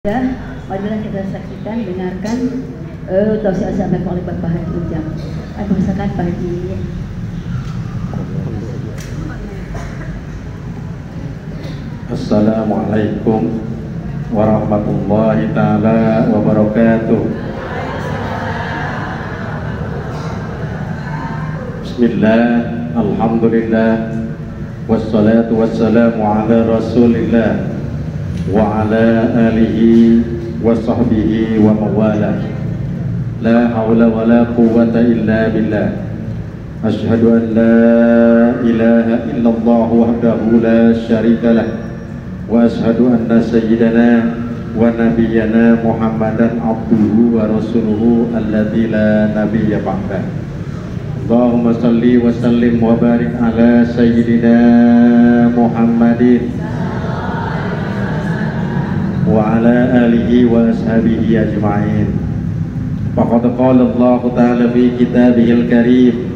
Ya, marilah kita saksikan, dengarkan tausiah sahabat oleh Bapak Haji Ujang. Aku rasakan Pak Haji. Assalamualaikum warahmatullahi ta'ala wabarakatuh. Bismillah, alhamdulillah, wassalatu wassalamu ala rasulillah wa ala alihi wa sahbihi wa mawala. La hawla wa la quwwata illa billah. Ashhadu an la ilaha illallah wahdahu la syarika lah, wa ashhadu anna sayyidana wa nabiyyana Muhammadan abduhu wa rasuluhu alladzi la nabiyya ba'dah. Allahumma salli wa sallim wa barik ala sayyidina Muhammadin wa ala alihi wa ashabihi ajma'in. Faqad qala Allah ta'ala fi kitabihil karim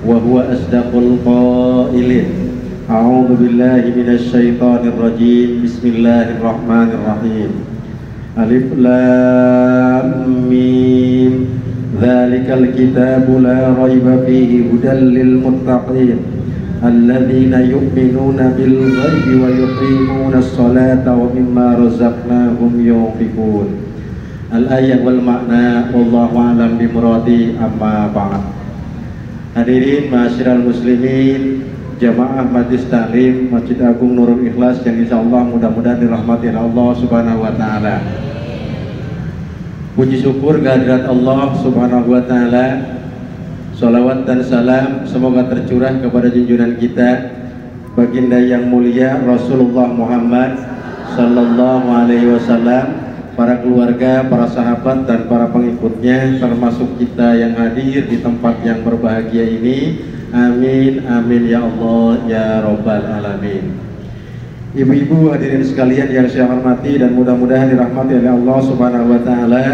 wa huwa asdaqul qailin. A'udzu billahi minasy syaithanir rajim. Bismillahirrahmanirrahim. Alif lam mim. Dzalikal kitabu la raiba fihi hudal lil muttaqin. Alladzina yu'minuna bil ghaibi wa yuqimuna as-salata wa mimma razaqnahum yunfiqun. Al-ayat wal makna wallahu a'lam bimuradi, amma ba'd. Hadirin ma'asyiral muslimin, jamaah Majlis Taklim Masjid Agung Nurul Ikhlas yang insyaallah mudah-mudahan dirahmati Allah Subhanahu wa taala. Puji syukur kehadirat Allah Subhanahu wa taala. Salawat dan salam semoga tercurah kepada junjungan kita baginda yang mulia Rasulullah Muhammad sallallahu alaihi wasallam, para keluarga, para sahabat dan para pengikutnya, termasuk kita yang hadir di tempat yang berbahagia ini. Amin amin ya Allah ya rabbal alamin. Ibu-ibu hadirin sekalian yang saya hormati dan mudah-mudahan dirahmati oleh Allah Subhanahu wa taala.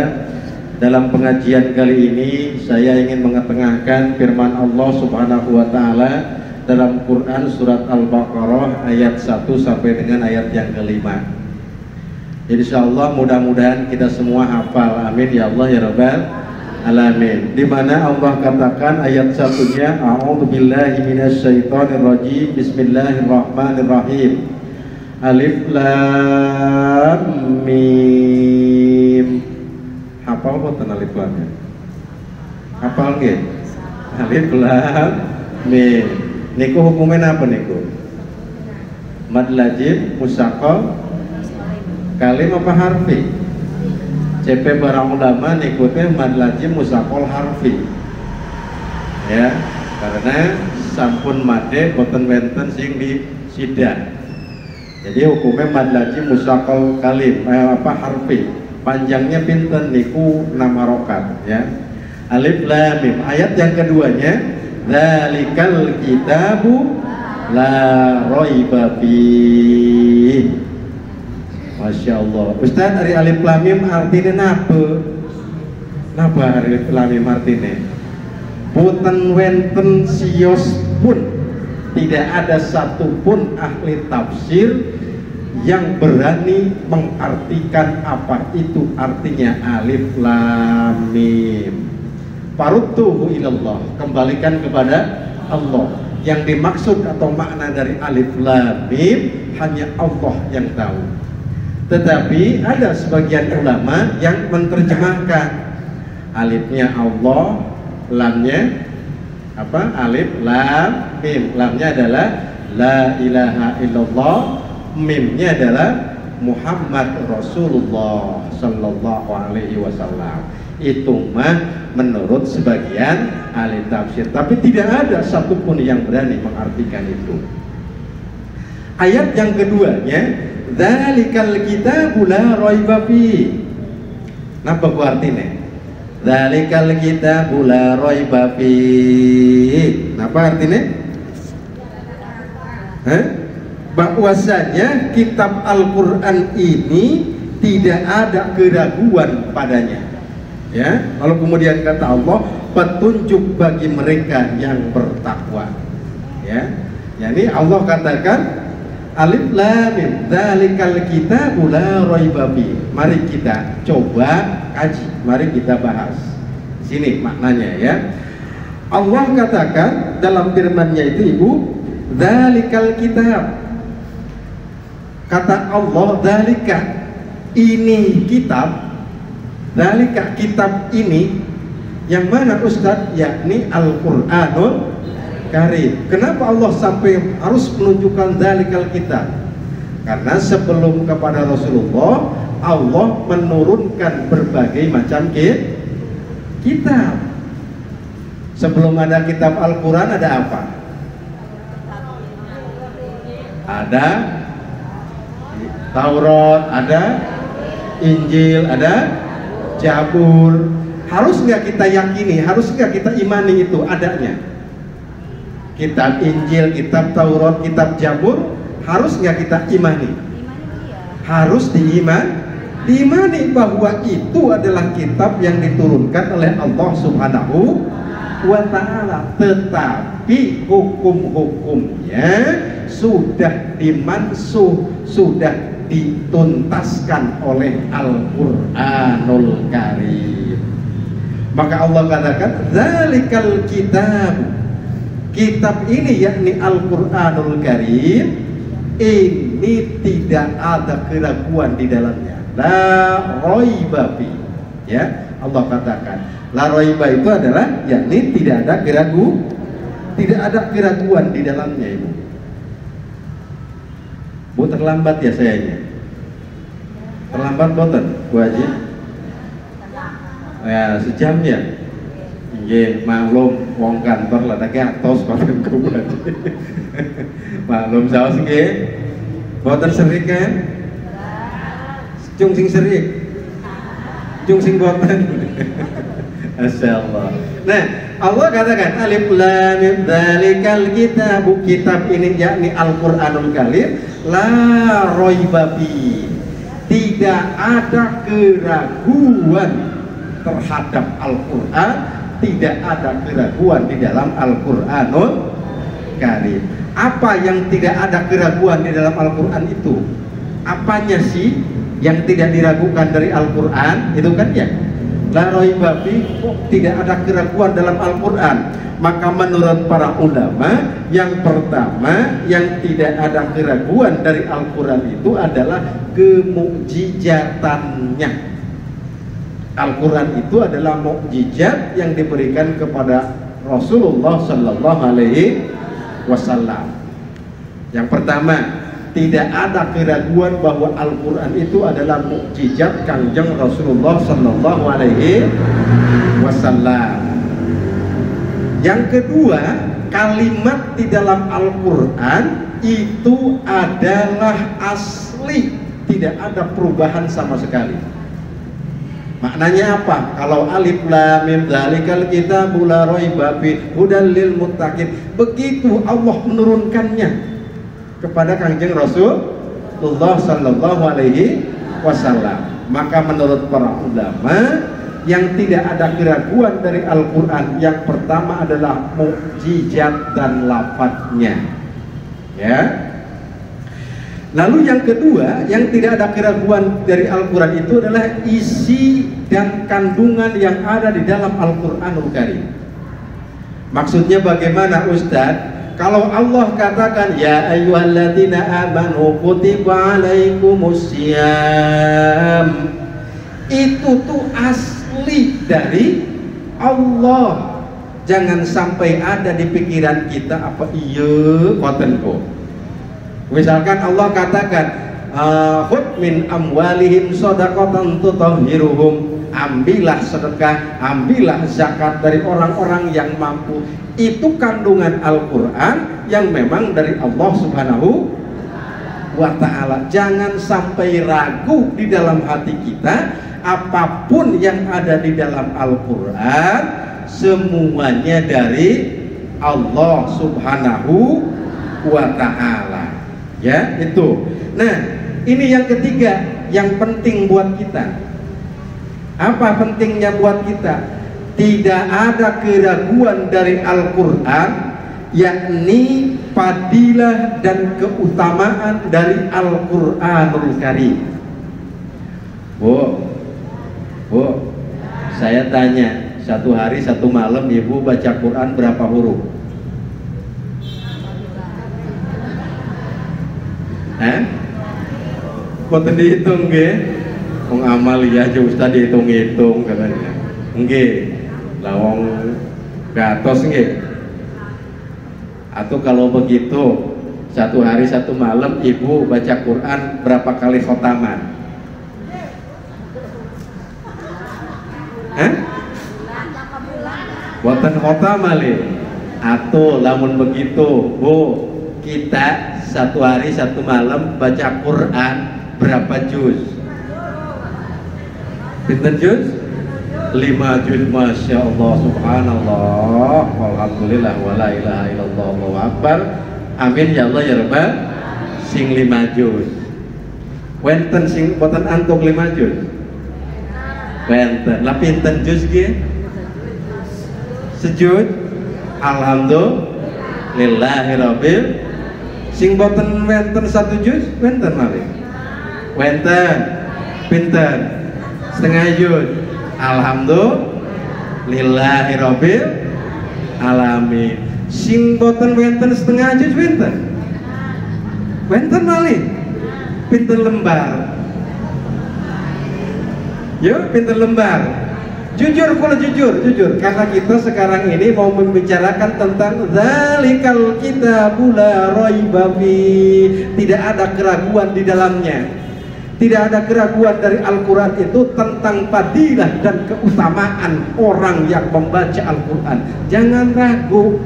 Dalam pengajian kali ini saya ingin mengetengahkan firman Allah Subhanahu wa taala dalam Quran surat Al-Baqarah ayat 1 sampai dengan ayat yang kelima. Insyaallah mudah-mudahan kita semua hafal. Amin ya Allah ya rabbal alamin. Di mana Allah katakan ayat satunya, a'udzu billahi minasy syaithanir rajim. Bismillahirrahmanirrahim. Alif lam mim. Hafal boten alif lamnya? Hafal nggih? Alif lam mim. Niku hukumnya apa niku? Mad lazim, musaqqal, kalim apa harfi? CP barang ulama niku teh mad lazim musaqqal harfi. Ya, karena sampun made boten wenten sing di sida. Jadi hukumnya mad lazim musaqqal kalim harfi. Panjangnya pinten niku 6 harokat ya. Alif lam mim. Ayat yang keduanya, dzalikal kitabu la raiba fihi. Masya Allah. Ustaz, dari alif lam mim artinya napa? Napa alif lam mim artinya? Boten wenten sios pun, tidak ada satupun ahli tafsir yang berani mengartikan apa itu artinya alif lam mim. Farudduhu ilallah, kembalikan kepada Allah. Yang dimaksud atau makna dari alif lam mim hanya Allah yang tahu. Tetapi ada sebagian ulama yang menerjemahkan alifnya Allah, lamnya apa? Alif lam mim. Lamnya adalah la ilaha illallah, mimnya adalah Muhammad Rasulullah sallallahu alaihi wasallam. Itu mah menurut sebagian ahli tafsir, tapi tidak ada satupun yang berani mengartikan itu. Ayat yang keduanya, dzalikal kitabu la raiba fihi. Napa ku artinya? Dzalikal kitabu la raiba fihi. Napa artinya? Hah? Bahwasanya kitab Al-Quran ini tidak ada keraguan padanya ya. Lalu kemudian kata Allah, petunjuk bagi mereka yang bertakwa ya. Jadi Allah katakan alif lam mim, dzalikal kitabu la raiba fihi. Mari kita coba kaji, mari kita bahas. Sini maknanya ya. Allah katakan dalam firman-Nya itu Ibu, dzalikal kitab. Kata Allah, dzalika ini kitab, dzalika kitab ini yang mana Ustaz? Yakni Al-Qur'anul Karim. Kenapa Allah sampai harus menunjukkan dzalikal kitab? Karena sebelum kepada Rasulullah, Allah menurunkan berbagai macam kitab. Sebelum ada kitab Al-Quran ada apa? Ada Taurat, ada Injil, ada Zabur. Harus nggak kita yakini, harus nggak kita imani itu adanya? Kitab Injil, kitab Taurat, kitab Zabur, harus nggak kita imani? Harus diimani bahwa itu adalah kitab yang diturunkan oleh Allah Subhanahu wa ta'ala, tetapi hukum-hukumnya sudah dimansuh, sudah dituntaskan oleh Al-Qur'anul Karim. Maka Allah katakan dzalikal kitab, kitab ini yakni Al-Qur'anul Karim, ini tidak ada keraguan di dalamnya, la raiba fi. Ya, Allah katakan la raiba itu adalah yakni tidak ada keraguan di dalamnya. Ibu Bu terlambat ya sayanya? Terlambat boten Bu Haji? Ya sejam ya? Nggih, maklum wong kantor lah tak atos boten Bu Haji. Maklum saos nggih. Boten serik kan? Cung sing serik. Cung sing boten. Masyaallah. Nah, Allah katakan alif lam mim dzalikal kitab, kitab ini yakni Al-Qur'anul Karim, la raiba fi. Tidak ada keraguan terhadap Al-Qur'an, tidak ada keraguan di dalam Al-Qur'anul Karim. Apa yang tidak ada keraguan di dalam Al-Qur'an itu? Apanya sih yang tidak diragukan dari Al-Qur'an? Itu kan ya la raiba fi, tidak ada keraguan dalam Al-Quran. Maka menurut para ulama, yang pertama yang tidak ada keraguan dari Al-Quran itu adalah kemukjizatannya. Al-Quran itu adalah mukjizat yang diberikan kepada Rasulullah Sallallahu Alaihi Wasallam. Yang pertama, tidak ada keraguan bahwa Al-Quran itu adalah mukjizat Kangjeng Rasulullah Sallallahu Alaihi Wasallam. Yang kedua, kalimat di dalam Al-Quran itu adalah asli, tidak ada perubahan sama sekali. Maknanya apa? Kalau alif lam mim dzalikal kitabul la raiba fihi hudal lil muttaqin, begitu Allah menurunkannya kepada Kangjeng Rasulullah Sallallahu Alaihi Wasallam. Maka menurut para ulama, yang tidak ada keraguan dari Al-Quran, yang pertama adalah mukjizat dan lafadznya. Ya. Lalu yang kedua, yang tidak ada keraguan dari Al-Quran itu adalah isi dan kandungan yang ada di dalam Al-Quranul Karim. Maksudnya bagaimana Ustadz? Kalau Allah katakan ya ayyuhalladzina amanu kutiba alaikumusiyam, itu tuh asli dari Allah. Jangan sampai ada di pikiran kita apa iya kotenku. Misalkan Allah katakan khudh min amwalihim shadaqatan tutahhiruhum, ambillah sedekah, ambillah zakat dari orang-orang yang mampu. Itu kandungan Al-Quran yang memang dari Allah Subhanahu wa ta'ala. Jangan sampai ragu di dalam hati kita, apapun yang ada di dalam Al-Quran semuanya dari Allah Subhanahu wa ta'ala. Ya, itu. Nah, ini yang ketiga yang penting buat kita. Apa pentingnya buat kita? Tidak ada keraguan dari Al-Quran, yakni fadilah dan keutamaan dari Al-Quranul Karim. Bu, saya tanya, satu hari satu malam ibu baca Quran berapa huruf? Boten dihitung nggih. Wong Amalia aja Ustaz dihitung-hitung katanya. Nggih. Lah wong gatos nggih. Atau kalau begitu satu hari satu malam ibu baca Quran berapa kali khotaman? Boten khotaman li. Atau lamun begitu, Bu, kita satu hari satu malam baca Quran berapa juz? Pinten juz? 5 juz. Masya Allah, subhanallah, walhamdulillah, wala ilaha illallah, Allahu akbar, amin ya Allah ya Rabbal. Sing 5 juz. Wenten sing boten antuk 5 juz. Wenten. Lah pinten juz ge? Sejuz. Alhamdulillahirabbil. Sing boten wenten 1 juz, wenten malih. Wenten. Pinten? Setengah juz. Alhamdulillahirabbil alamin. Sing boten wenten setengah juz wenten. Wenten malih. Pinten lembar? Yo, pinten lembar? Jujur, kalau jujur, karena kita sekarang ini mau membicarakan tentang zalikal kitabul la raiba fi. Tidak ada keraguan di dalamnya. Tidak ada keraguan dari Al-Quran itu tentang fadilah dan keutamaan orang yang membaca Al-Quran. Jangan ragu,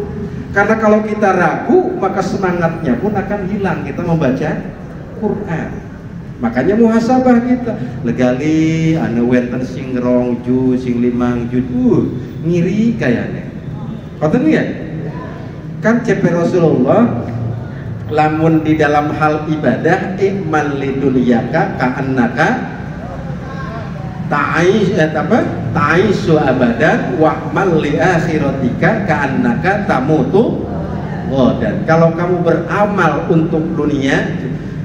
karena kalau kita ragu maka semangatnya pun akan hilang kita membaca Quran. Makanya muhasabah kita legali anu wenten sing 2 juz, sing 5 juz, ngiri kayaknya. Koten ya? Kan cepe Rasulullah lamun di dalam hal ibadah ikmal lidunyaka ka'annaka ta'isu abadan wa'mal li akhiratika ka'annaka tamutu ghadan. Kalau kamu beramal untuk dunia,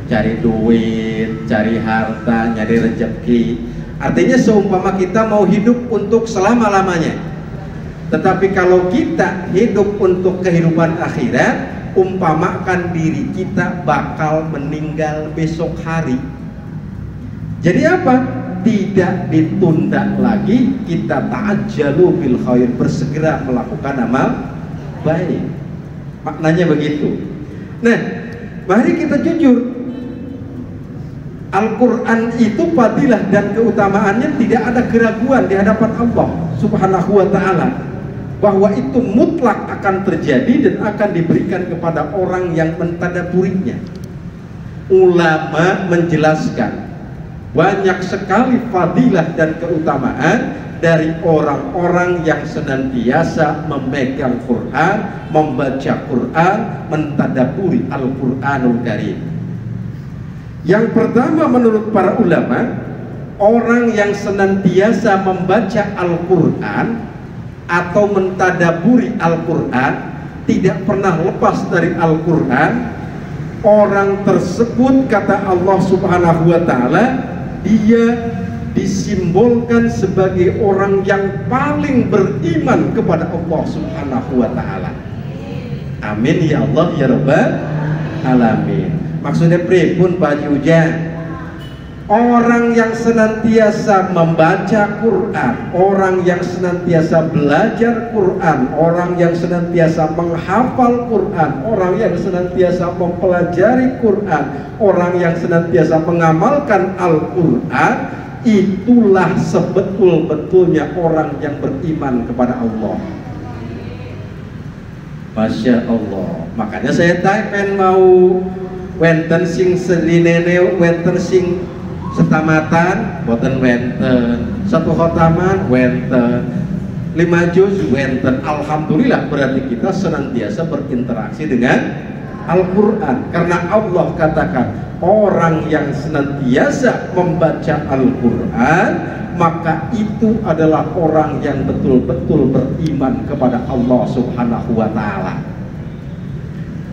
cari duit, cari harta, nyari rezeki, artinya seumpama kita mau hidup untuk selama-lamanya. Tetapi kalau kita hidup untuk kehidupan akhirat, umpamakan diri kita bakal meninggal besok hari. Jadi apa? Tidak ditunda lagi, kita ta'ajjalu bil khair, bersegera melakukan amal baik. Maknanya begitu. Nah, mari kita jujur. Al-Quran itu fadilah dan keutamaannya tidak ada keraguan di hadapan Allah Subhanahu wa ta'ala, bahwa itu mutlak akan terjadi dan akan diberikan kepada orang yang mentadaburinya. Ulama menjelaskan banyak sekali fadilah dan keutamaan dari orang-orang yang senantiasa memegang Quran, membaca Quran, mentadaburi Al-Quranul Karim. Yang pertama menurut para ulama, orang yang senantiasa membaca Al-Quran atau mentadaburi Al-Quran, tidak pernah lepas dari Al-Quran, orang tersebut kata Allah Subhanahu wa ta'ala, dia disimbolkan sebagai orang yang paling beriman kepada Allah Subhanahu wa ta'ala. Amin ya Allah ya Rabbal alamin. Maksudnya pripun Pak Yuja? Orang yang senantiasa membaca Quran, orang yang senantiasa belajar Quran, orang yang senantiasa menghafal Quran, orang yang senantiasa mempelajari Quran, orang yang senantiasa mengamalkan Al-Quran, itulah sebetul-betulnya orang yang beriman kepada Allah. Masya Allah. Makanya saya pengen mau wenten sing selinene, wenten sing setamatan, boten wenten, satu khotaman wenten, 5 juz wenten. Alhamdulillah, berarti kita senantiasa berinteraksi dengan Al-Quran, karena Allah katakan orang yang senantiasa membaca Al-Quran, maka itu adalah orang yang betul-betul beriman kepada Allah Subhanahu wa ta'ala.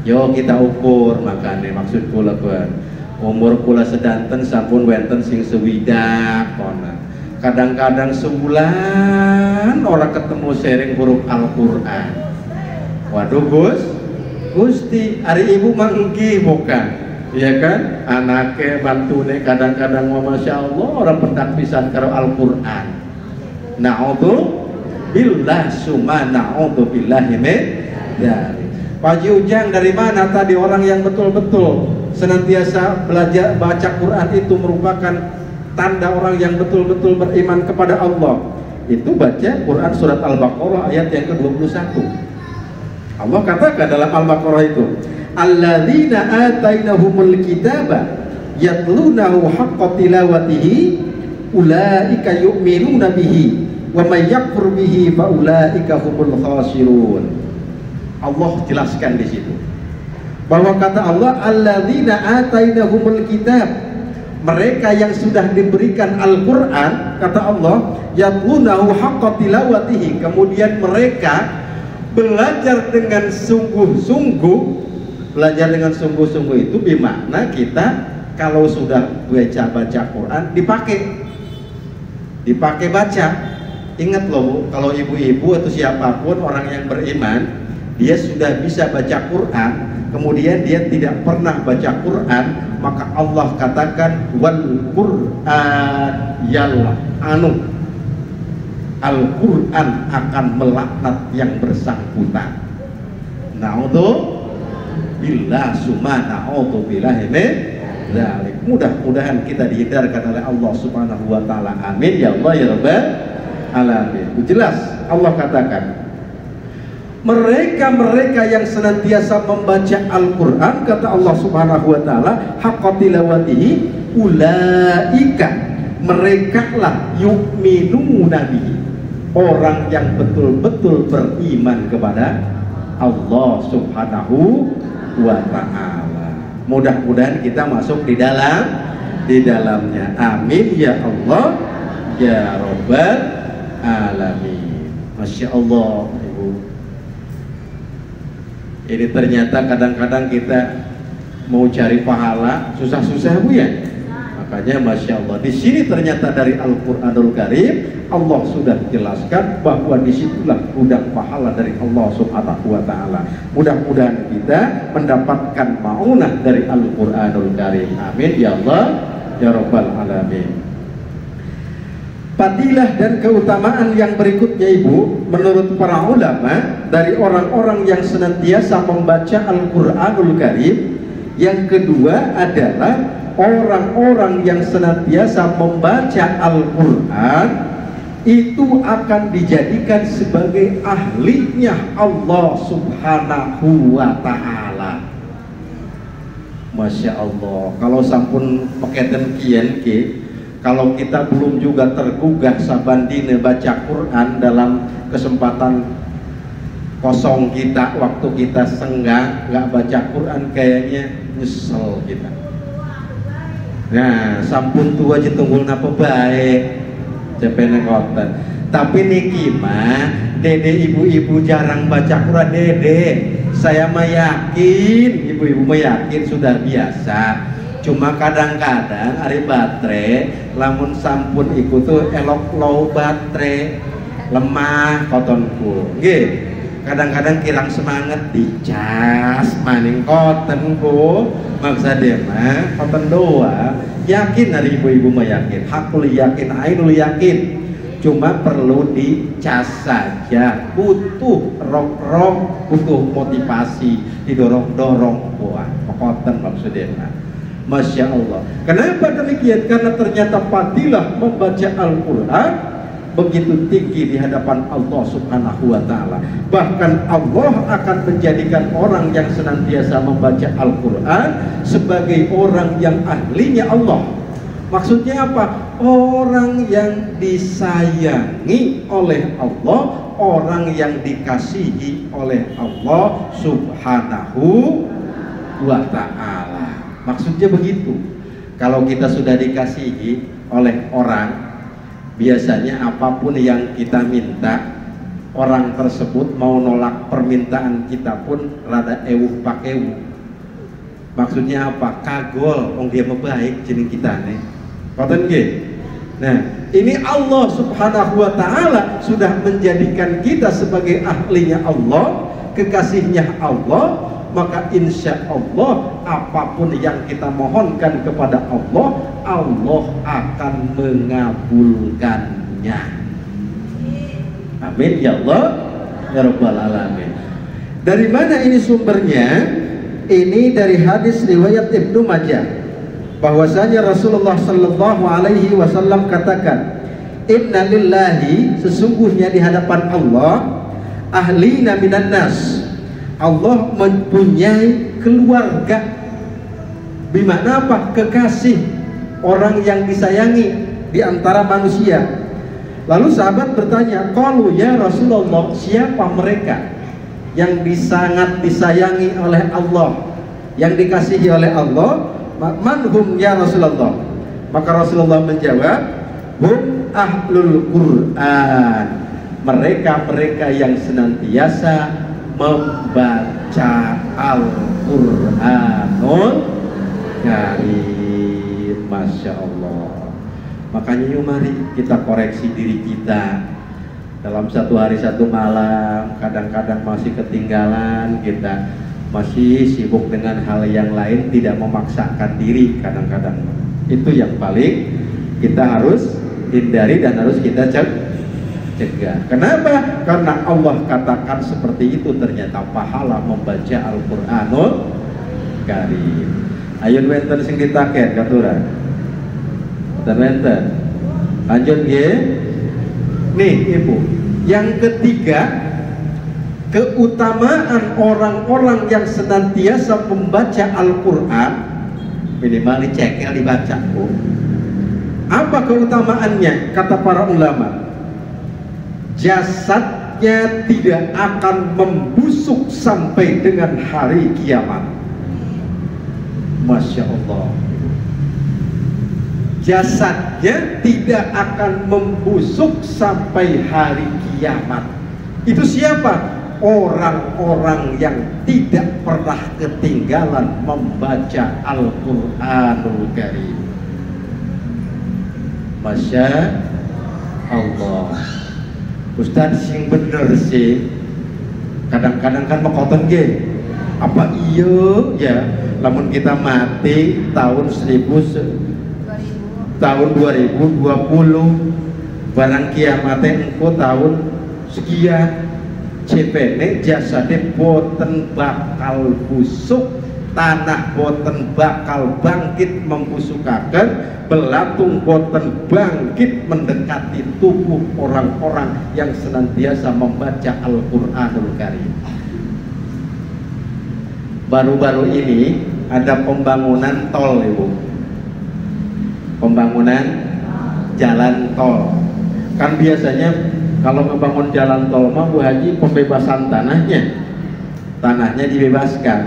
Yo kita ukur, makanya maksudku lakukan Umur kula sedanten sampun wenten sing sewidak kono. Kadang-kadang sebulan orang ketemu sharing huruf Al-Qur'an. Waduh Gusti, hari ibu mangki bukan, ya kan? Anaknya bantune kadang-kadang masya Allah orang pendak pisan karo Al-Qur'an. Na'udzubillah summa na'udzubillahi min dzalik. Pak Ujang, dari mana tadi orang yang betul-betul senantiasa belajar baca Quran itu merupakan tanda orang yang betul-betul beriman kepada Allah? Itu baca Quran surat Al-Baqarah ayat yang ke-21. Allah katakan dalam Al-Baqarah itu, alladzina atainahumul kitaba yatlunahu haqqa tilawatihi ulaika yu'minuna bihi wa may yakfur bihi fa ulaika humul khasirun. Allah jelaskan di situ bahwa kata Allah, alladzina atainahumul kitab, mereka yang sudah diberikan Al-Qur'an, kata Allah, yatlunahu haqqa tilawatihi, kemudian mereka belajar dengan sungguh-sungguh. Belajar dengan sungguh-sungguh itu bermakna kita kalau sudah baca Quran dipakai baca. Ingat loh, kalau ibu-ibu atau siapapun orang yang beriman, dia sudah bisa baca Quran, kemudian dia tidak pernah baca Quran, maka Allah katakan wal Quran yal'anu, Al-Quran akan melaknat yang bersangkutan. Na'udzubillah summa na'udzubillahi min dzalik. Mudah-mudahan kita dihindarkan oleh Allah Subhanahu wa taala. Amin ya Allah ya rabbal alamin. Jelas Allah katakan, mereka yang senantiasa membaca Al-Quran, kata Allah Subhanahu wa ta'ala, haqqa tilawatihi ulaika, merekalah yu'minuna bihi, orang yang betul-betul beriman kepada Allah Subhanahu wa ta'ala. Mudah-mudahan kita masuk di dalamnya. Amin ya Allah ya rabbal alamin. Masya Allah. Ini ternyata kadang-kadang kita mau cari pahala susah-susah Bu ya. Makanya masya Allah di sini ternyata dari Al-Qur'anul Karim Allah sudah jelaskan bahwa disitulah gudang pahala dari Allah Subhanahu wa taala. Mudah-mudahan kita mendapatkan maunah dari Al-Qur'anul Karim. Amin ya Allah ya rabbal alamin. Fadilah dan keutamaan yang berikutnya Ibu, menurut para ulama, dari orang-orang yang senantiasa membaca Al-Quranul Karim, yang kedua adalah orang-orang yang senantiasa membaca Al-Quran itu akan dijadikan sebagai ahlinya Allah Subhanahu wa ta'ala. Masya Allah, kalau sampun paketen kian ki, kalau kita belum juga tergugah sabandine baca Quran dalam kesempatan kosong kita, waktu kita senggang nggak baca Quran, kayaknya nyesel kita. Nah, sampun tua aja tunggul napa baik cepene koten. Tapi niki mah dede ibu-ibu jarang baca Quran. Dede, saya mah yakin, ibu-ibu mah yakin sudah biasa. Cuma kadang-kadang hari baterai lamun sampun ikut tuh elok low baterai, lemah kotonku nggih. Kadang-kadang kirang semangat dicas maning kotonku, maksudnya mah koton doa. Yakin hari ibu-ibu mah yakin, hakul yakin, ainul yakin. Cuma perlu dicas saja, butuh rok-rok, butuh motivasi, didorong-dorong buah koton maksudnya mah. Masya Allah. Kenapa demikian? Karena ternyata fadilah membaca Al-Quran begitu tinggi di hadapan Allah Subhanahu wa ta'ala. Bahkan Allah akan menjadikan orang yang senantiasa membaca Al-Quran sebagai orang yang ahlinya Allah. Maksudnya apa? Orang yang disayangi oleh Allah, orang yang dikasihi oleh Allah Subhanahu wa ta'ala. Maksudnya begitu. Kalau kita sudah dikasihi oleh orang, biasanya apapun yang kita minta, orang tersebut mau nolak permintaan kita pun rada ewuh pakewu. Maksudnya apa? Kagol, wong dia baik jeneng kita nih. Ngoten nggih. Nah, ini Allah Subhanahu wa taala sudah menjadikan kita sebagai ahlinya Allah, kekasihnya Allah, maka insya Allah apapun yang kita mohonkan kepada Allah, Allah akan mengabulkannya. Amin ya Allah ya Rabbal Alamin. Dari mana ini sumbernya? Ini dari hadis riwayat Ibnu Majah, bahwasanya Rasulullah Sallallahu Alaihi Wasallam katakan, Inna lillahi, sesungguhnya di hadapan Allah, ahlina minan nas, Allah mempunyai keluarga. Bimana apa? Kekasih, orang yang disayangi di antara manusia. Lalu sahabat bertanya, qalu ya Rasulullah, siapa mereka yang sangat disayangi oleh Allah, yang dikasihi oleh Allah? Manhum ya Rasulullah? Maka Rasulullah menjawab, hum ahlul Quran, mereka-mereka yang senantiasa membaca Al-Quranul Karim. Masya Allah. Makanya yuk mari kita koreksi diri kita. Dalam satu hari satu malam kadang-kadang masih ketinggalan, kita masih sibuk dengan hal yang lain, tidak memaksakan diri kadang-kadang. Itu yang paling kita harus hindari dan harus kita cegah. Kenapa? Karena Allah katakan seperti itu, ternyata pahala membaca Al-Quranul Karim. Ayo wenten sing ditaken katuran. Wenten. Lanjut nggih. Nih Ibu, yang ketiga, keutamaan orang-orang yang senantiasa membaca Al-Quran, minimal dicekel dibaca. Apa keutamaannya? Kata para ulama, jasadnya tidak akan membusuk sampai dengan hari kiamat. Masya Allah. Jasadnya tidak akan membusuk sampai hari kiamat. Itu siapa? Orang-orang yang tidak pernah ketinggalan membaca Al-Quranul Karim. Masya Allah. Ustaz sing bener sih, kadang-kadang kan mekoton ge. Apa iya ya, lamun kita mati tahun 2020, barang kiamatnya engko tahun sekian, cepene jasade boten bakal busuk, tanah boten bakal bangkit membusukaken, belatung boten bangkit mendekati tubuh orang-orang yang senantiasa membaca Al-Quranul Karim. Baru-baru ini ada pembangunan tol, Ibu. Pembangunan jalan tol. Kan biasanya kalau ngebangun jalan tol mah Bu Haji pembebasan tanahnya dibebaskan.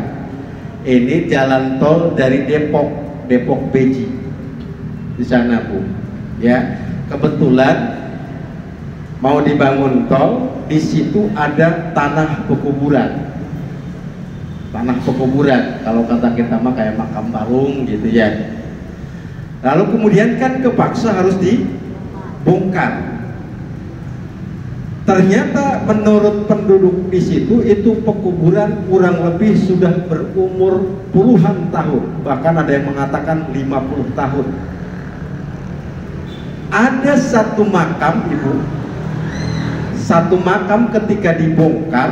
Ini jalan tol dari Depok Beji di sana Bu. Ya, kebetulan mau dibangun tol, di situ ada tanah pekuburan. Tanah pekuburan, kalau kata kita mah kayak makam barung gitu ya. Lalu kemudian kan kepaksa harus dibongkar. Ternyata menurut penduduk di situ itu pekuburan kurang lebih sudah berumur puluhan tahun, bahkan ada yang mengatakan 50 tahun. Ada satu makam, Ibu, satu makam ketika dibongkar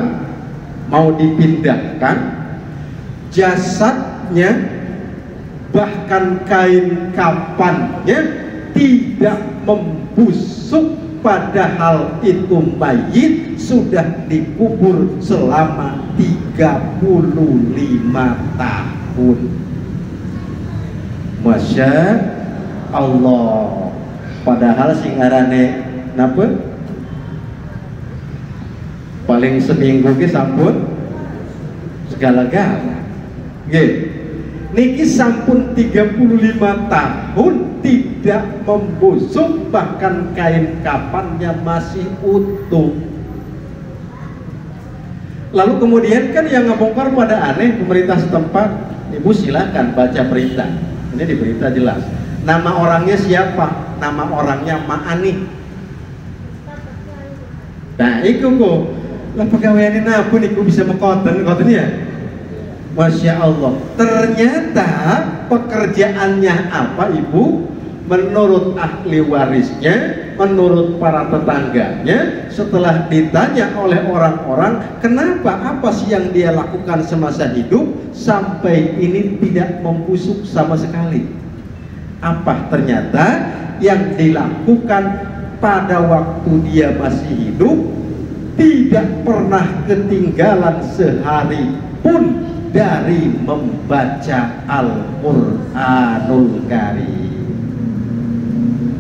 mau dipindahkan, jasadnya bahkan kain kafannya tidak membusuk, padahal itu mayit sudah dikubur selama 35 tahun. Masya Allah. Padahal singarane napa? Paling seminggu ki sampun segala-gala. Nggih. Niki sampun 35 tahun tidak membusuk, bahkan kain kafannya masih utuh. Lalu kemudian kan yang ngebongkar pada aneh, pemerintah setempat Ibu silahkan baca berita. Ini di berita jelas. Nama orangnya siapa? Nama orangnya Ma'ani. Nah, iku kok lah pegawaian apa nih bisa mekoten ya? Masya Allah. Ternyata pekerjaannya apa ibu? Menurut ahli warisnya, menurut para tetangganya, setelah ditanya oleh orang-orang, kenapa apa sih yang dia lakukan semasa hidup sampai ini tidak membusuk sama sekali? Apa ternyata yang dilakukan pada waktu dia masih hidup tidak pernah ketinggalan sehari pun dari membaca Al-Qur'anul Karim.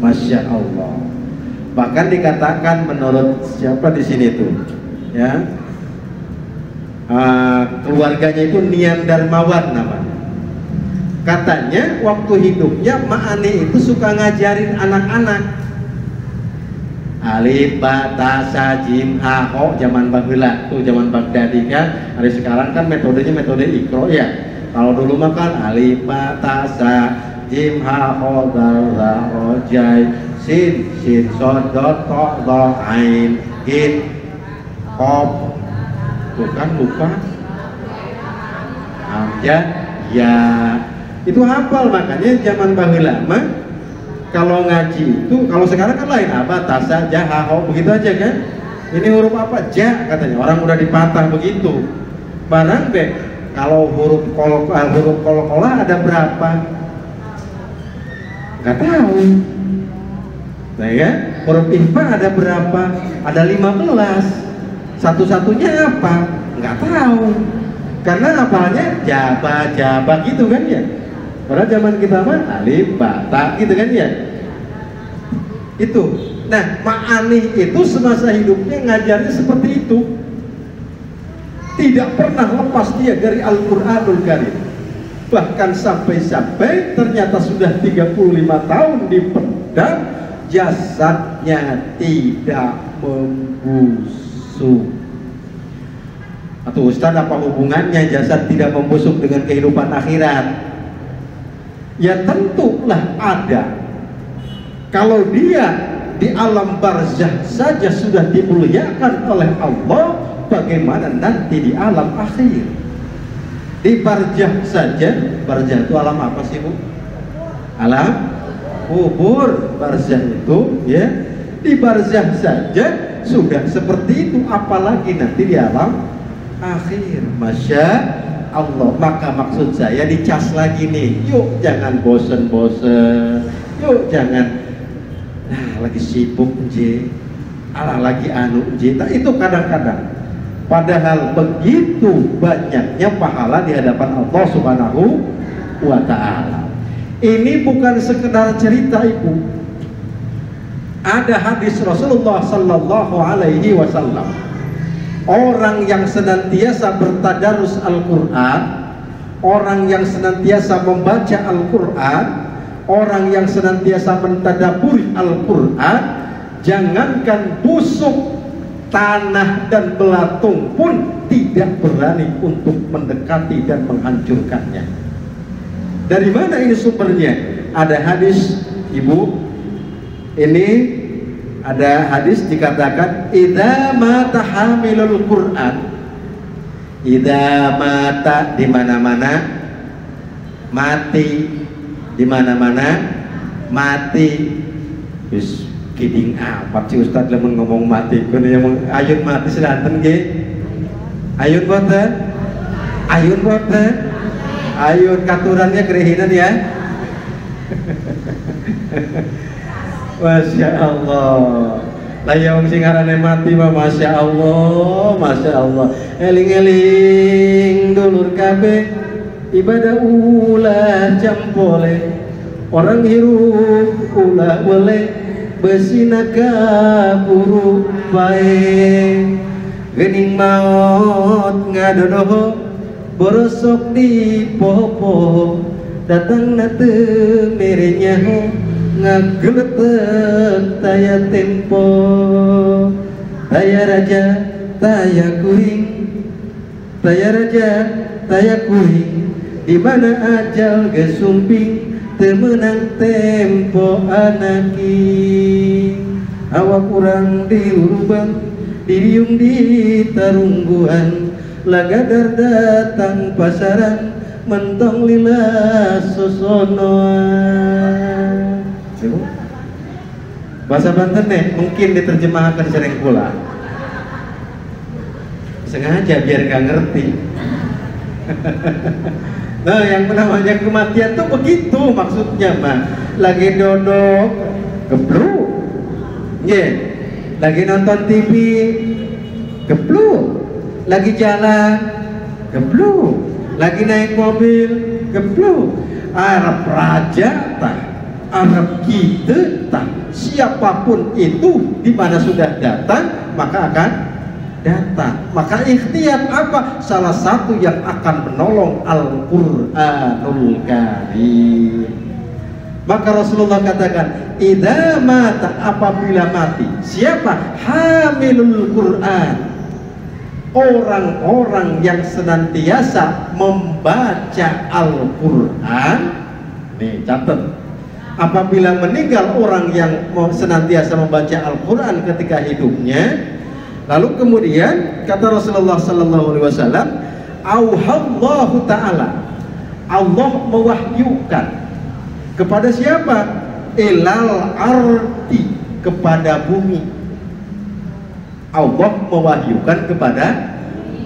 Masya Allah. Bahkan dikatakan menurut siapa di sini tuh, ya, keluarganya itu Nian Darmawan namanya. Katanya waktu hidupnya Ma'ani itu suka ngajarin anak-anak alif ba ta sa jim ha ho zaman baheula tuh zaman Baghdadi kan. Hari sekarang kan metodenya metode Iqra ya. Kalau dulu mah kan alif ba ta sa jim ha ho dal ra ro jai sin sin sod dot to do ain in qaf. Bukan lupa hamzah ya. Itu hafal, makanya zaman baheula mah kalau ngaji itu, kalau sekarang kan lain, apa tasa ja ha ho begitu aja kan. Ini huruf apa? Ja katanya, orang udah dipatah begitu. Barang be kalau huruf kol-kolah ada berapa? Nggak tahu. Nah ya, huruf ihfa ada berapa? Ada 15. Satu-satunya apa? Nggak tahu. Karena hafalnya jaba gitu kan ya. Padahal zaman kita mah alif ba ta gitu kan ya. Itu. Nah, Ma'ani itu semasa hidupnya ngajarnya seperti itu. Tidak pernah lepas dia dari Al-Qur'anul Karim. Bahkan sampai-sampai ternyata sudah 35 tahun di pedang, jasadnya tidak membusuk. Atau Ustaz, apa hubungannya jasad tidak membusuk dengan kehidupan akhirat? Ya tentulah ada. Kalau dia di alam barzah saja sudah dimuliakan oleh Allah, bagaimana nanti di alam akhir? Di barzah saja, barzah itu alam apa sih Bu? Alam kubur. Barzah itu ya, di barzah saja sudah seperti itu, apalagi nanti di alam akhir. Masya Allah. Maka maksud saya dicas lagi nih, yuk jangan bosen-bosen, yuk jangan lagi sibuk nje, lagi anu nje. Nah, itu kadang-kadang padahal begitu banyaknya pahala di hadapan Allah Subhanahu wa ta'ala. Ini bukan sekedar cerita Ibu. Ada hadis Rasulullah sallallahu alaihi wasallam. Orang yang senantiasa bertadarus Al-Quran, orang yang senantiasa membaca Al-Quran, orang yang senantiasa mentadaburi Al-Quran, jangankan busuk, tanah dan belatung pun tidak berani untuk mendekati dan menghancurkannya. Dari mana ini sumbernya? Ada hadis Ibu, ini ada hadis dikatakan idza mata hamilul Quran, idza mata di mana-mana mati, di mana-mana mati. Wis kiding apa sih Ustaz lamun ngomong mati kun yang ayun mati sedanten nggih. Ayun boten? Ayun boten? Ayun katurannya kerehinan ya. Masya Allah. Lah yang sing arane mati mah masya Allah, masya Allah. Eling-eling dulur kabeh ibadah ulah jampole. Orang hirup ulah boleh besina kaburu bae. Geuning maot ngadodoho borosok di poho. Datang teu merenya ho ngageletek taya tempo, taya raja taya kuring, taya raja taya kuring, di mana ajal gesumping temenang tempo anaki awak kurang diuruban diriung di tarungguan lagadar datang pasaran mentong lila sosonoan. Bahasa Banten nih mungkin diterjemahkan sering pula sengaja biar gak ngerti. Nah yang namanya kematian tuh begitu maksudnya mah. Lagi dodok gebluk, lagi nonton TV gebluk, lagi jalan gebluk, lagi naik mobil gebluk. Arab raja tah, Arab kita tah, siapapun itu di mana sudah datang maka akan datang. Maka ikhtiar apa? Salah satu yang akan menolong Al-Qur'anul Karim. Maka Rasulullah katakan, idza mata, apabila mati siapa? Hamilul Qur'an, orang-orang yang senantiasa membaca Al-Qur'an. Nih catat, apabila meninggal orang yang senantiasa membaca Al-Qur'an ketika hidupnya, lalu kemudian kata Rasulullah sallallahu alaihi wasallam, auhallahu ta'ala, Allah mewahyukan kepada siapa? Ilal ardi, kepada bumi. Allah mewahyukan kepada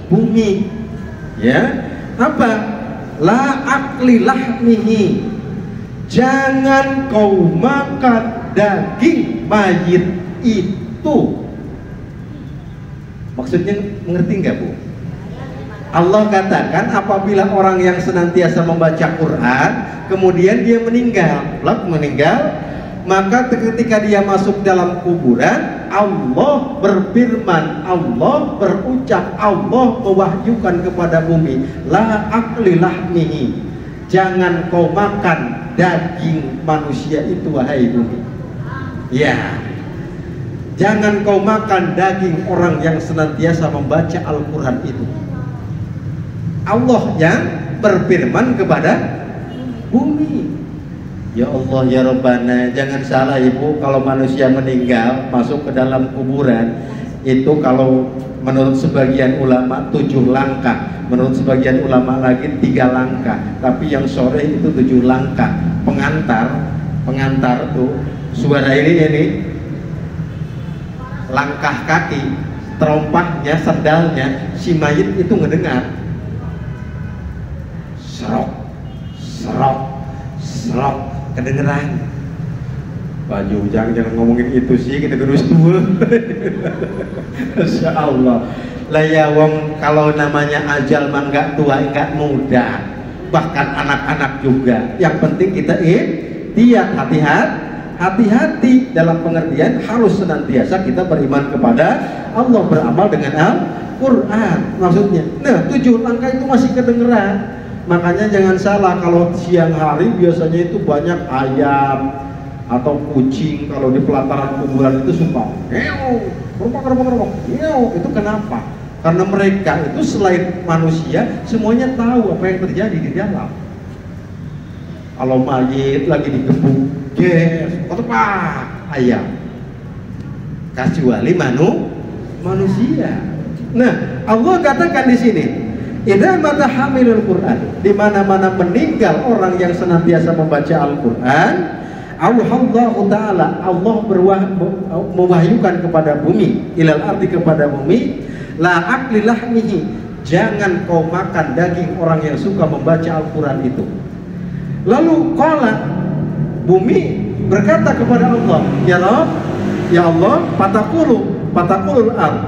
bumi. Ya, apa? La akli lahmihi, jangan kau makan daging mayit itu. Maksudnya mengerti nggak Bu? Allah katakan apabila orang yang senantiasa membaca Quran kemudian dia meninggal, maka ketika dia masuk dalam kuburan, Allah berfirman, Allah berucap, Allah mewahyukan kepada bumi, la akli lahmihi, jangan kau makan daging manusia itu wahai bumi. Ya, jangan kau makan daging orang yang senantiasa membaca Al-Quran itu. Allah yang berfirman kepada bumi. Ya Allah ya Rabbana, jangan salah Ibu, kalau manusia meninggal masuk ke dalam kuburan itu kalau menurut sebagian ulama 7 langkah, menurut sebagian ulama lagi 3 langkah, tapi yang sore itu 7 langkah. Pengantar tuh suara ini langkah kaki, terompahnya, sendalnya, si mayit itu ngedengar serok, serok, serok, kedengeran. Baju jangan ngomongin itu sih, kita terus tua. Masya Allah. Lah ya wong kalau namanya ajal mah nggak tua, nggak muda, bahkan anak-anak juga. Yang penting kita ikhtiar, hati-hati dalam pengertian harus senantiasa kita beriman kepada Allah, beramal dengan Al-Quran maksudnya. Nah 7 langkah itu masih kedengeran. Makanya jangan salah, kalau siang hari biasanya itu banyak ayam atau kucing kalau di pelataran kuburan itu suka itu kenapa? Karena mereka itu selain manusia semuanya tahu apa yang terjadi di dalam. Kalau mayit lagi digebuk, ketepak ayam, kecuali manusia. Nah, Allah katakan di sini, idza mata hamilul Quran, di mana-mana meninggal orang yang senantiasa membaca Al-Quran, auhallahu ta'ala, Allah mewahyukan kepada bumi, ilal ardi, kepada bumi, la akli lahmihi, jangan kau makan daging orang yang suka membaca Al-Quran itu. Lalu qala, bumi berkata kepada Allah, ya Rabb, ya Allah, pataqulul ard,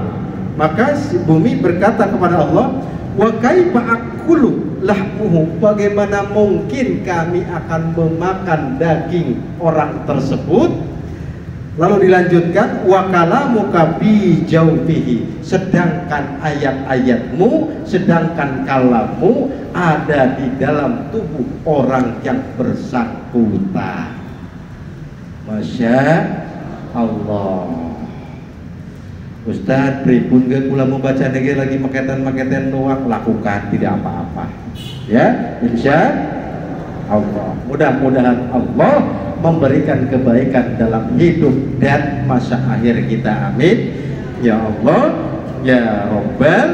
maka si bumi berkata kepada Allah, wa kaifa akulu lahmuhu, bagaimana mungkin kami akan memakan daging orang tersebut. Lalu dilanjutkan, wa kalamuka bi jawfihi, sedangkan ayat-ayatmu, sedangkan kalammu ada di dalam tubuh orang yang bersangkutan. Masya Allah. Ustaz, pripun ge kula mau baca nege lagi maketan doang, lakukan tidak apa-apa. Ya, insya Allah. Mudah-mudahan Allah memberikan kebaikan dalam hidup dan masa akhir kita. Amin. Ya Allah, ya Rabbal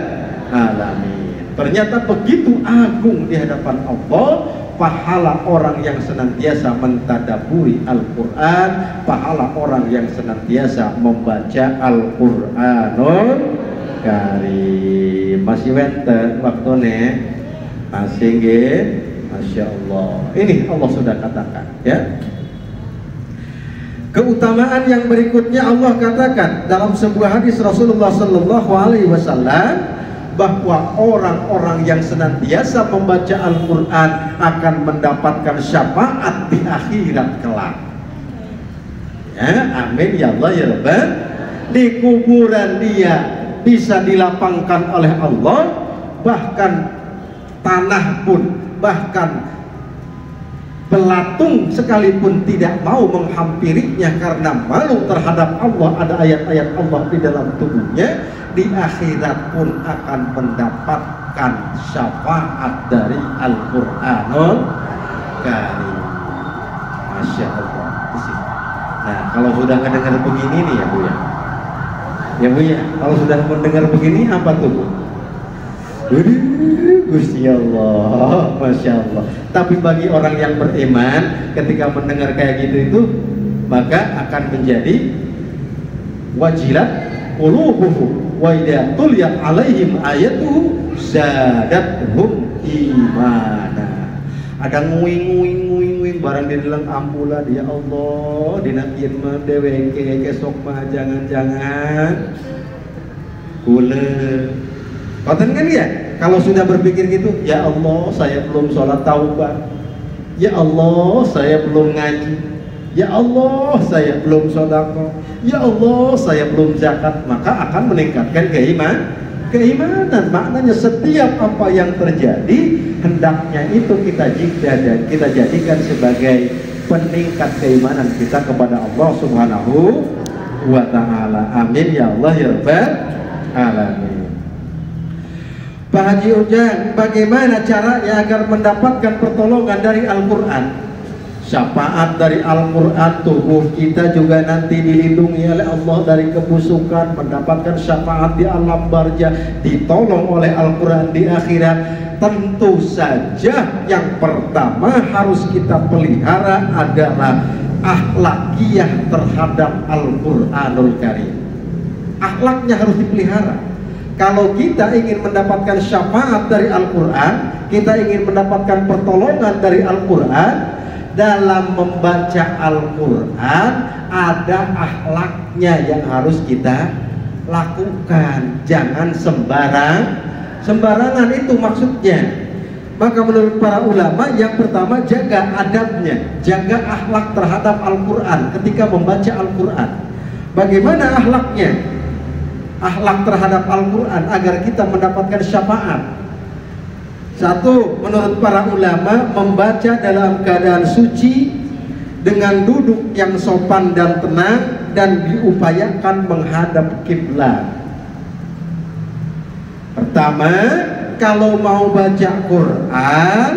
Alamin. Ternyata begitu agung di hadapan Allah pahala orang yang senantiasa mentadaburi Al-Quran, pahala orang yang senantiasa membaca Al-Quranul Karim. Masih wenten waktune masih nggih. Masya Allah. Ini Allah sudah katakan, ya. Keutamaan yang berikutnya Allah katakan dalam sebuah hadis Rasulullah Sallallahu Alaihi Wasallam bahwa orang-orang yang senantiasa membaca Al-Quran akan mendapatkan syafaat di akhirat kelak. Ya, amin ya Allah ya Rabbal. Di kuburan dia bisa dilapangkan oleh Allah, bahkan tanah pun, bahkan belatung sekalipun tidak mau menghampirinya karena malu terhadap Allah. Ada ayat-ayat Allah di dalam tubuhnya. Di akhirat pun akan mendapatkan syafaat dari Al-Quranul Karim. Masya Allah. Nah, kalau sudah mendengar begini nih ya Bu ya, ya Bu ya, kalau sudah mendengar begini apa tuh Bu? Gusti Allah, Masya Allah. Tapi bagi orang yang beriman, ketika mendengar kayak gitu itu, maka akan menjadi wajilat qulubuhum wa idza tuliyat alaihim ayatuhu zadatuhum imana. Ada nguing barang di dalam ampulan, ya Allah, dinakian mah deweke kesok mah jangan-jangan kula. Konten kan ya? Kalau sudah berpikir gitu, ya Allah saya belum sholat taubat, ya Allah saya belum ngaji, ya Allah saya belum sedekah, ya Allah saya belum zakat, maka akan meningkatkan keimanan. Maknanya setiap apa yang terjadi hendaknya itu kita jadikan sebagai peningkat keimanan kita kepada Allah Subhanahu wa Ta'ala. Amin ya Allah ya Rabbal Alamin. Pak Haji Ujang, bagaimana caranya agar mendapatkan pertolongan dari Al-Quran? Syafaat dari Al-Quran, tubuh kita juga nanti dilindungi oleh Allah dari kebusukan, mendapatkan syafaat di alam barzah, ditolong oleh Al-Quran di akhirat. Tentu saja yang pertama harus kita pelihara adalah akhlakiyah terhadap Al-Quranul Karim. Akhlaknya harus dipelihara. Kalau kita ingin mendapatkan syafaat dari Al-Quran, kita ingin mendapatkan pertolongan dari Al-Quran, dalam membaca Al-Quran ada akhlaknya yang harus kita lakukan. Jangan sembarangan, itu maksudnya. Maka menurut para ulama, yang pertama jaga adabnya, jaga akhlak terhadap Al-Quran ketika membaca Al-Quran. Bagaimana akhlaknya? Akhlak terhadap Al-Quran agar kita mendapatkan syafaat. Satu, menurut para ulama, membaca dalam keadaan suci dengan duduk yang sopan dan tenang dan diupayakan menghadap kiblat. Pertama, kalau mau baca Quran,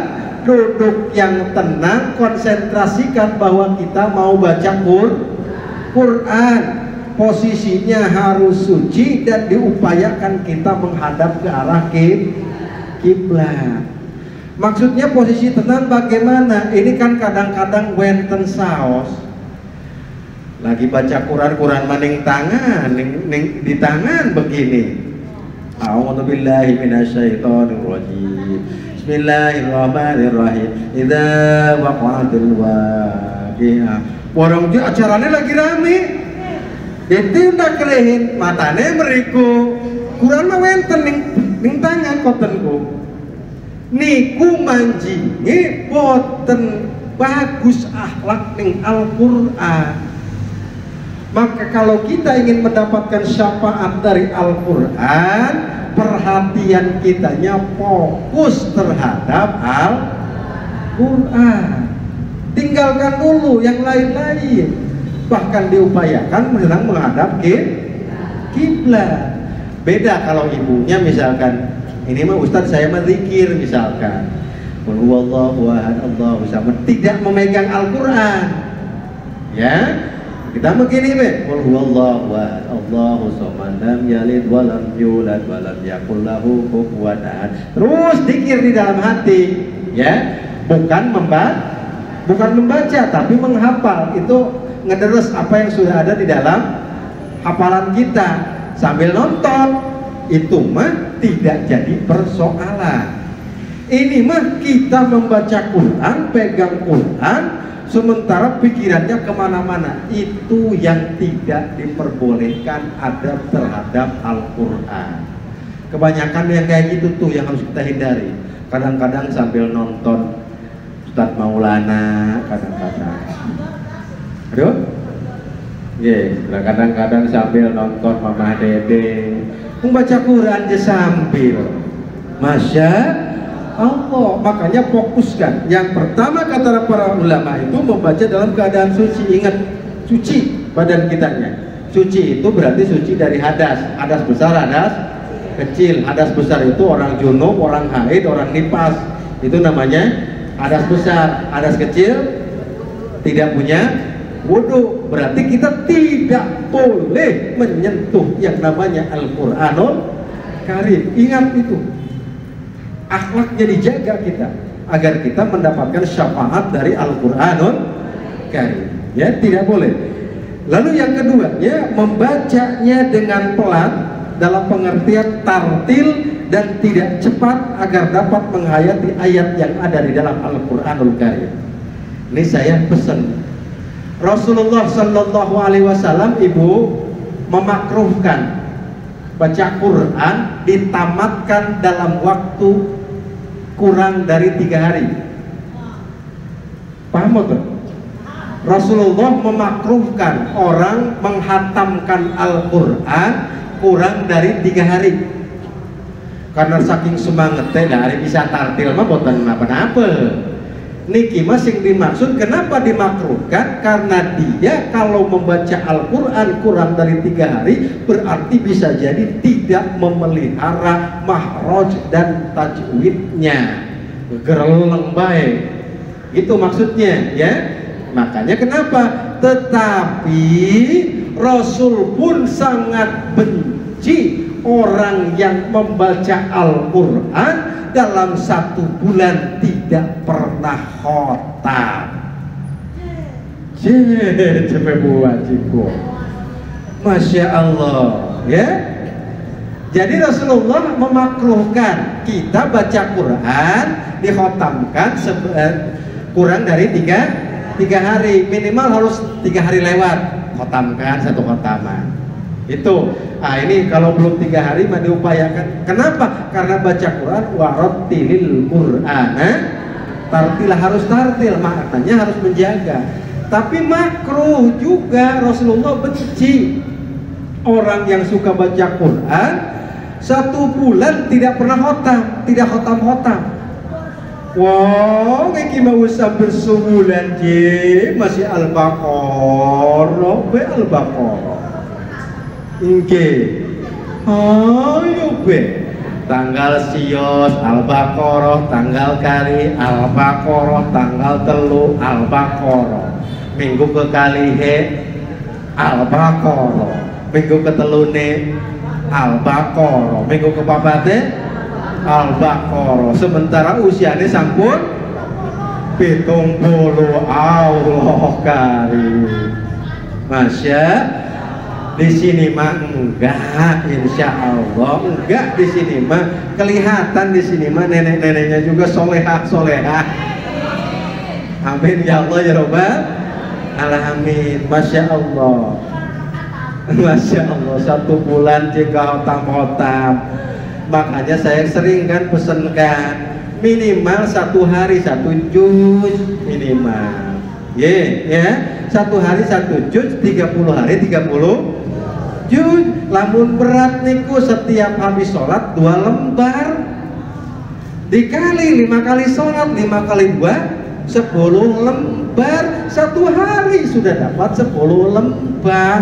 duduk yang tenang, konsentrasikan bahwa kita mau baca Quran. Posisinya harus suci dan diupayakan kita menghadap ke arah kiblat. Maksudnya posisi tenang bagaimana? Ini kan kadang-kadang wenten saos. Lagi baca Quran maning tangan, di tangan begini. A'udzubillahi minasyaitonirrajim. Bismillahirrahmanirrahim. Idza waqa'atil waqi'ah. Orang itu acaranya lagi rame. Itu ndak kerehin, matane meriku. Quran mah wenten ning tangan kotenku. Niku manjinge boten bagus akhlak ning Al-Quran. Maka kalau kita ingin mendapatkan syafaat dari Al-Quran, perhatian kitanya fokus terhadap Al-Quran. Tinggalkan dulu yang lain-lain. Bahkan diupayakan menghadap kiblat. Beda kalau ibunya misalkan, ini mah Ustadz saya mah zikir misalkan, qul huwallahu ahad Allahu samad, tidak memegang Al-Qur'an. Ya, kita begini qul huwallahu ahad Allahu samad lam yalid wa lam yulad wa lam yakul lahu kufuwan ahad. Terus zikir di dalam hati, ya. Bukan membaca tapi menghafal. Itu ngederes apa yang sudah ada di dalam hafalan kita. Sambil nonton itu mah tidak jadi persoalan. Ini mah kita membaca Quran, pegang Quran, sementara pikirannya kemana-mana. Itu yang tidak diperbolehkan ada terhadap Al-Quran. Kebanyakan yang kayak gitu tuh yang harus kita hindari. Kadang-kadang sambil nonton Ustadz Maulana, kadang-kadang kadang-kadang sambil nonton Mama Dede membaca Quran aja sambil. Masya Allah. Makanya fokuskan. Yang pertama kata para ulama itu membaca dalam keadaan suci. Ingat, suci badan kitanya. Suci itu berarti suci dari hadas. Hadas besar, hadas kecil. Hadas besar itu orang junub, orang haid, orang nifas. Itu namanya hadas besar. Hadas kecil tidak punya wudu, berarti kita tidak boleh menyentuh yang namanya Al-Quranul Karim. Ingat itu, akhlaknya dijaga kita agar kita mendapatkan syafaat dari Al-Quranul Karim. Ya, tidak boleh. Lalu yang keduanya, membacanya dengan pelan dalam pengertian tartil dan tidak cepat agar dapat menghayati ayat yang ada di dalam Al-Quranul Karim. Ini saya pesan. Rasulullah Sallallahu Alaihi Wasallam ibu memakruhkan baca Quran ditamatkan dalam waktu kurang dari 3 hari. Paham betul? Rasulullah memakruhkan orang menghatamkan Al-Quran kurang dari 3 hari. Karena saking semangatnya dari bisa tartil mah boten apa-apa. Niki mas yang dimaksud kenapa dimakruhkan, karena dia kalau membaca Al-Quran kurang dari 3 hari berarti bisa jadi tidak memelihara mahraj dan tajwidnya, gereleng baik, itu maksudnya ya. Makanya kenapa, tetapi Rasul pun sangat benci orang yang membaca Al-Quran dalam 1 bulan tidak pernah khotam. Cepet buat cipu. Masya Allah ya. Jadi Rasulullah memakruhkan kita baca Quran dikhotamkan kurang dari 3 hari, minimal harus 3 hari lewat khotamkan 1 khotaman. Itu, ini kalau belum 3 hari mah diupayakan. Kenapa? Karena baca Quran warattilil Qur'ana tartil, harus tartil, maknanya harus menjaga. Tapi makruh juga, Rasulullah benci orang yang suka baca Quran 1 bulan tidak pernah khotam, tidak khotam-khotam. Wow, iki mau sampai sebulan masih Al-Baqarah, Al-Baqarah. Oke, ayo be, tanggal sios Al-Baqarah, tanggal kali Al-Baqarah, tanggal telu Al-Baqarah, minggu ke kali Al-Baqarah, minggu ke telune Al-Baqarah, minggu ke papate Al-Baqarah. Sementara usianya sampun 70 Allah karim. Masya. Di sini mah enggak, insya Allah enggak. Di sini mah kelihatan, di sini mah nenek-neneknya juga solehah. Amin ya Allah ya Rabbal alamin. Masya Allah, Masya Allah, 1 bulan jika khotam. Makanya saya sering kan pesenkan minimal 1 hari 1 juz minimal. Ya, 1 hari 1 juz, 30 hari 30 juz. Lamun berat niku setiap habis sholat 2 lembar dikali 5 kali sholat, 5 kali 2 10 lembar. 1 hari sudah dapat 10 lembar.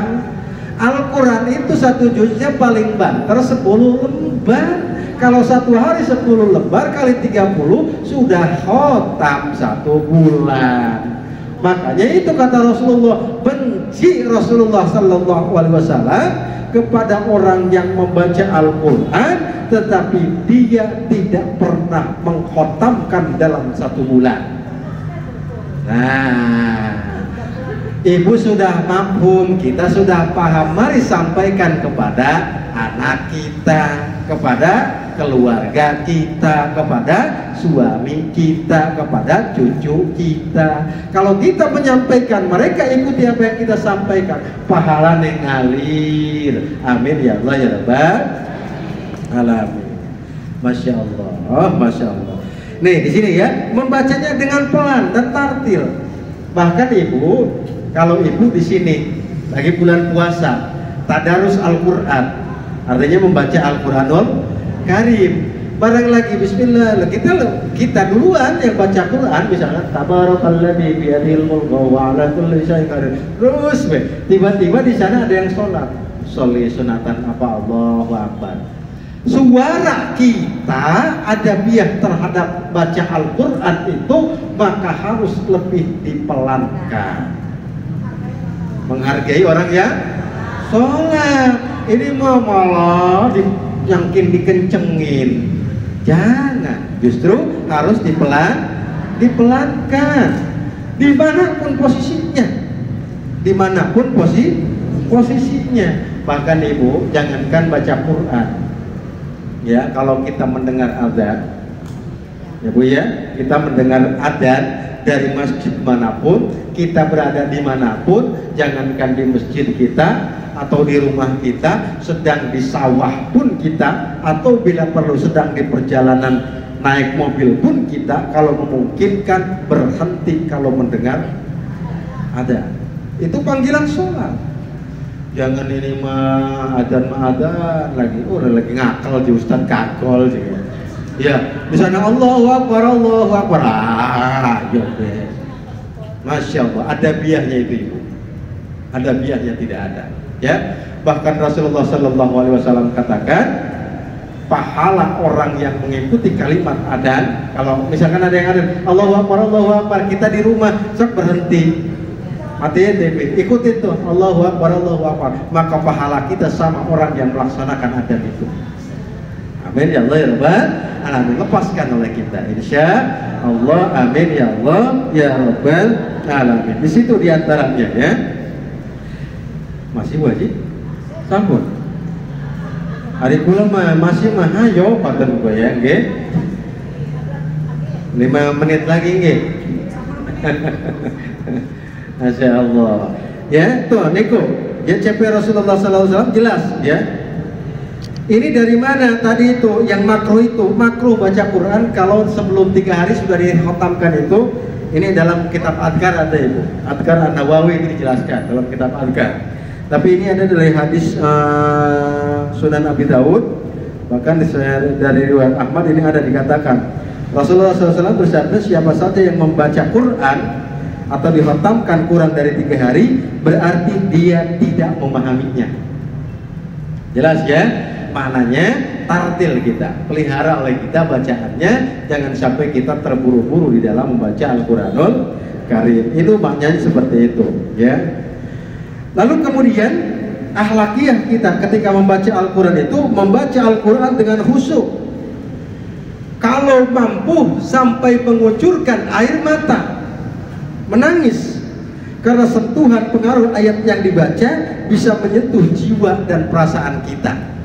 Al-Quran itu satu juznya paling banter 10 lembar. Kalau satu hari 10 lembar kali 30 sudah khotam 1 bulan. Makanya itu kata Rasulullah, benci Rasulullah Sallallahu Alaihi Wasallam kepada orang yang membaca Al-Quran tetapi dia tidak pernah mengkhotamkan dalam 1 bulan. Nah, ibu sudah mafhum, kita sudah paham. Mari sampaikan kepada anak kita, kepada keluarga kita, kepada suami kita, kepada cucu kita. Kalau kita menyampaikan, mereka ikuti apa yang kita sampaikan, pahala ngalir. Amin ya Allah ya Rabbal alamin. Masya Allah, Masya Allah. Nih di sini ya, membacanya dengan pelan dan tartil. Bahkan ibu, kalau ibu di sini lagi bulan puasa, tadarus Al-Quran, artinya membaca Al-Quranul Karim. Barang lagi Bismillah, kita duluan yang baca Quran, misalnya Tabarakalladzi biyadihil mulku wa ala kulli syai'in qadir. Terus tiba-tiba di sana ada yang sholat, sholli sunatan apa, Allahu Akbar. Suara kita adabiah terhadap baca Al-Quran itu maka harus lebih dipelankan, menghargai orang yang sholat. Ini mau malah diangkin dikencengin, jangan, justru harus dipelankan dimanapun posisinya, dimanapun posisinya. Bahkan ibu, jangankan baca Quran ya, kalau kita mendengar adzan ya Bu ya, kita mendengar adzan dari masjid manapun, kita berada dimanapun, jangankan di masjid kita atau di rumah kita, sedang di sawah pun kita, atau bila perlu sedang di perjalanan naik mobil pun kita, kalau memungkinkan berhenti kalau mendengar adzan. Itu panggilan sholat. Jangan ini mah adzan lagi, udah lagi ngakal di Ustadz kakol sih. Ya, di sana Allahu Akbar, Allahu Akbar. Ya, Masya Allah, ada biahnya itu ibu. Ada biahnya tidak ada. Ya, bahkan Rasulullah Sallallahu Alaihi Wasallam katakan, pahala orang yang mengikuti kalimat adzan, kalau misalkan ada yang adzan Allahu Akbar, kita di rumah sok berhenti, matiin TV, ikutin tuh Allahu Akbar, maka pahala kita sama orang yang melaksanakan adzan itu. Amin ya Allah ya Rabbal alamin. Lepaskan oleh kita insya Allah. Amin ya Allah ya Rabbal alamin. Di situ diantaranya ya. Masih wajib sampun hari kula mah masih mah hayo paten ya nggih. 5 menit lagi nggih. Masya Allah ya, tuh niku ya, CP Rasulullah SAW jelas ya. Ini dari mana tadi itu yang makruh itu? Makruh baca Quran kalau sebelum 3 hari sudah dikhatamkan itu. Ini dalam kitab Adkar ada ibu, Adkar An-Nawawi ini dijelaskan dalam kitab Adkar. Tapi ini ada dari hadis Sunan Abi Dawud, bahkan dari riwayat Ahmad ini ada dikatakan Rasulullah SAW bersabda, siapa saja yang membaca Quran atau dikhatamkan kurang dari 3 hari berarti dia tidak memahaminya. Jelas ya? Maknanya tartil kita, pelihara oleh kita bacaannya, jangan sampai kita terburu-buru di dalam membaca Al-Quranul Karim. Itu maknanya seperti itu ya. Lalu kemudian akhlakiyah kita ketika membaca Al-Quran itu membaca Al-Quran dengan khusyuk. Kalau mampu sampai mengucurkan air mata, menangis karena sentuhan pengaruh ayat yang dibaca bisa menyentuh jiwa dan perasaan kita.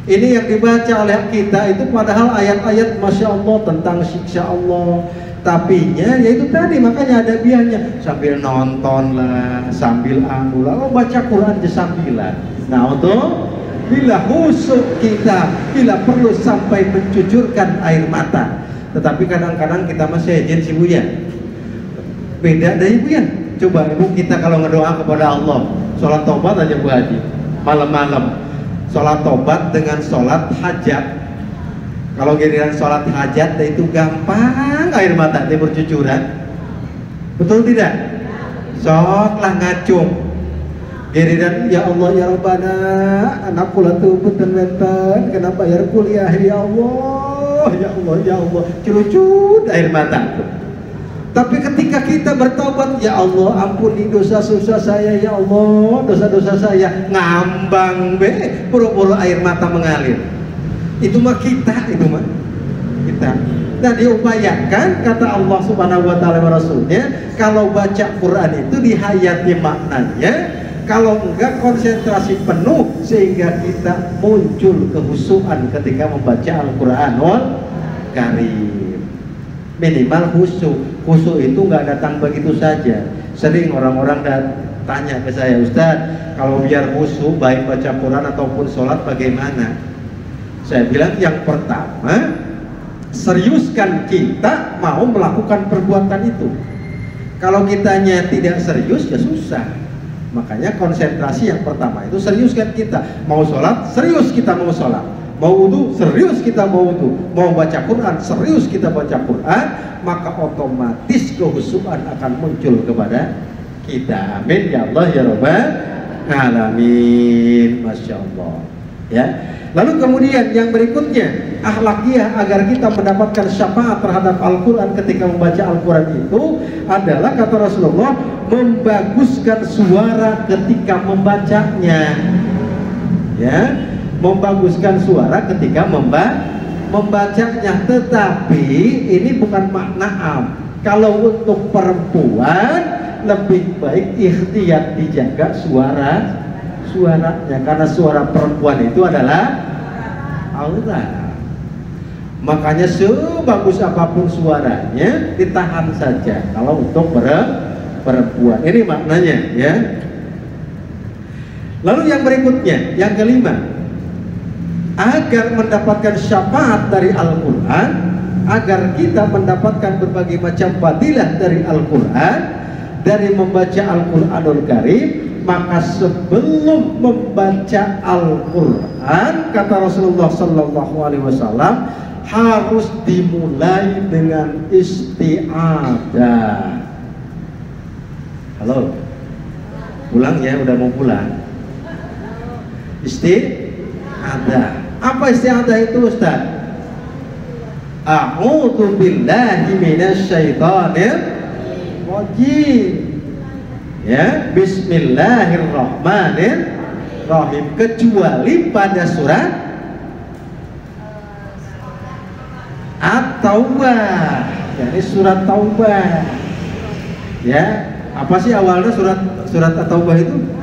Ini yang dibaca oleh kita itu padahal ayat-ayat Masya Allah tentang siksa Allah, tapinya yaitu tadi, makanya ada biahnya, sambil nonton lah, sambil ambil, oh baca Quran aja sambilan. Nah untuk bila khusyuk kita, bila perlu sampai mencucurkan air mata. Tetapi kadang-kadang kita masih izin sih Bu ya, beda dari Ibu ya. Coba Ibu, kita kalau ngedoa kepada Allah, sholat taubat aja Bu Haji, malam-malam sholat tobat dengan sholat hajat. Kalau giliran sholat hajat itu gampang air mata itu bercucuran, betul tidak? Soklah ngacung Giliran ya Allah ya Rabbana, anak kula tuh punten wenten kena bayar kuliah ya Allah, ya Allah ya Allah, celucut air mata. Tapi ketika kita bertobat, ya Allah ampuni dosa-dosa saya ya Allah, dosa-dosa saya, ngambang be, pura-pura air mata mengalir. Itu mah kita, itu mah kita. Nah diupayakan kata Allah Subhanahu wa taala wa rasulnya, kalau baca Quran itu dihayati maknanya, kalau enggak konsentrasi penuh sehingga kita muncul kehusuan ketika membaca Al-Qur'anul Karim. Minimal khusyuk. Khusyuk itu enggak datang begitu saja. Sering orang-orang tanya ke saya, Ustadz, kalau biar khusyuk baik baca Quran ataupun sholat bagaimana? Saya bilang yang pertama, seriuskan kita mau melakukan perbuatan itu. Kalau kitanya tidak serius ya susah. Makanya konsentrasi yang pertama itu seriuskan kita. Mau sholat, serius kita mau sholat. Mau wudhu, serius kita mau wudhu. Mau baca Quran, serius kita baca Quran. Maka otomatis kehusuan akan muncul kepada kita. Amin ya Allah ya Rabbal Alamin. Masya Allah. Ya. Lalu kemudian yang berikutnya, akhlakiyah agar kita mendapatkan syafaat terhadap Al-Quran ketika membaca Al-Quran itu adalah kata Rasulullah, membaguskan suara ketika membacanya. Ya, membaguskan suara ketika membacanya. Tetapi ini bukan makna am. Kalau untuk perempuan lebih baik ikhtiyat dijaga suaranya, karena suara perempuan itu adalah aurat. Makanya sebagus apapun suaranya ditahan saja kalau untuk perempuan. Ini maknanya ya. Lalu yang berikutnya, yang kelima, agar mendapatkan syafaat dari Al-Quran, agar kita mendapatkan berbagai macam fadilah dari Al-Quran, dari membaca Al-Quranul Karim, maka sebelum membaca Al-Quran, kata Rasulullah Sallallahu Alaihi Wasallam, harus dimulai dengan isti'adah. Halo, pulang ya, udah mau pulang. Isti'adah. Apa isti'adah itu, Ustaz? A'udzu billahi minasyaitonir rajim. Ya, bismillahirrahmanirrahim, kecuali pada surat At-Taubah. Jadi surat Taubah. Ya, apa sih awalnya surat At-Taubah itu?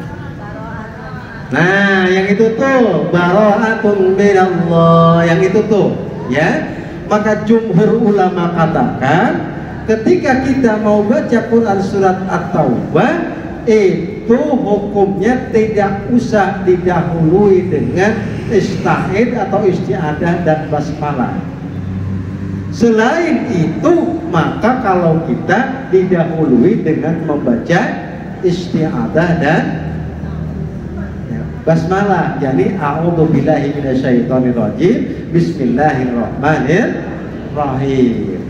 Nah, yang itu tuh bara'atun minallah, yang itu tuh, ya. Maka jumhur ulama katakan ketika kita mau baca Quran surat At-Taubah itu hukumnya tidak usah didahului dengan ista'id atau isti'adah dan basmalah. Selain itu, maka kalau kita didahului dengan membaca isti'adah dan basmalah, yani a'udzubillahi minasyaitonirrajim, bismillahirrahmanirrahim.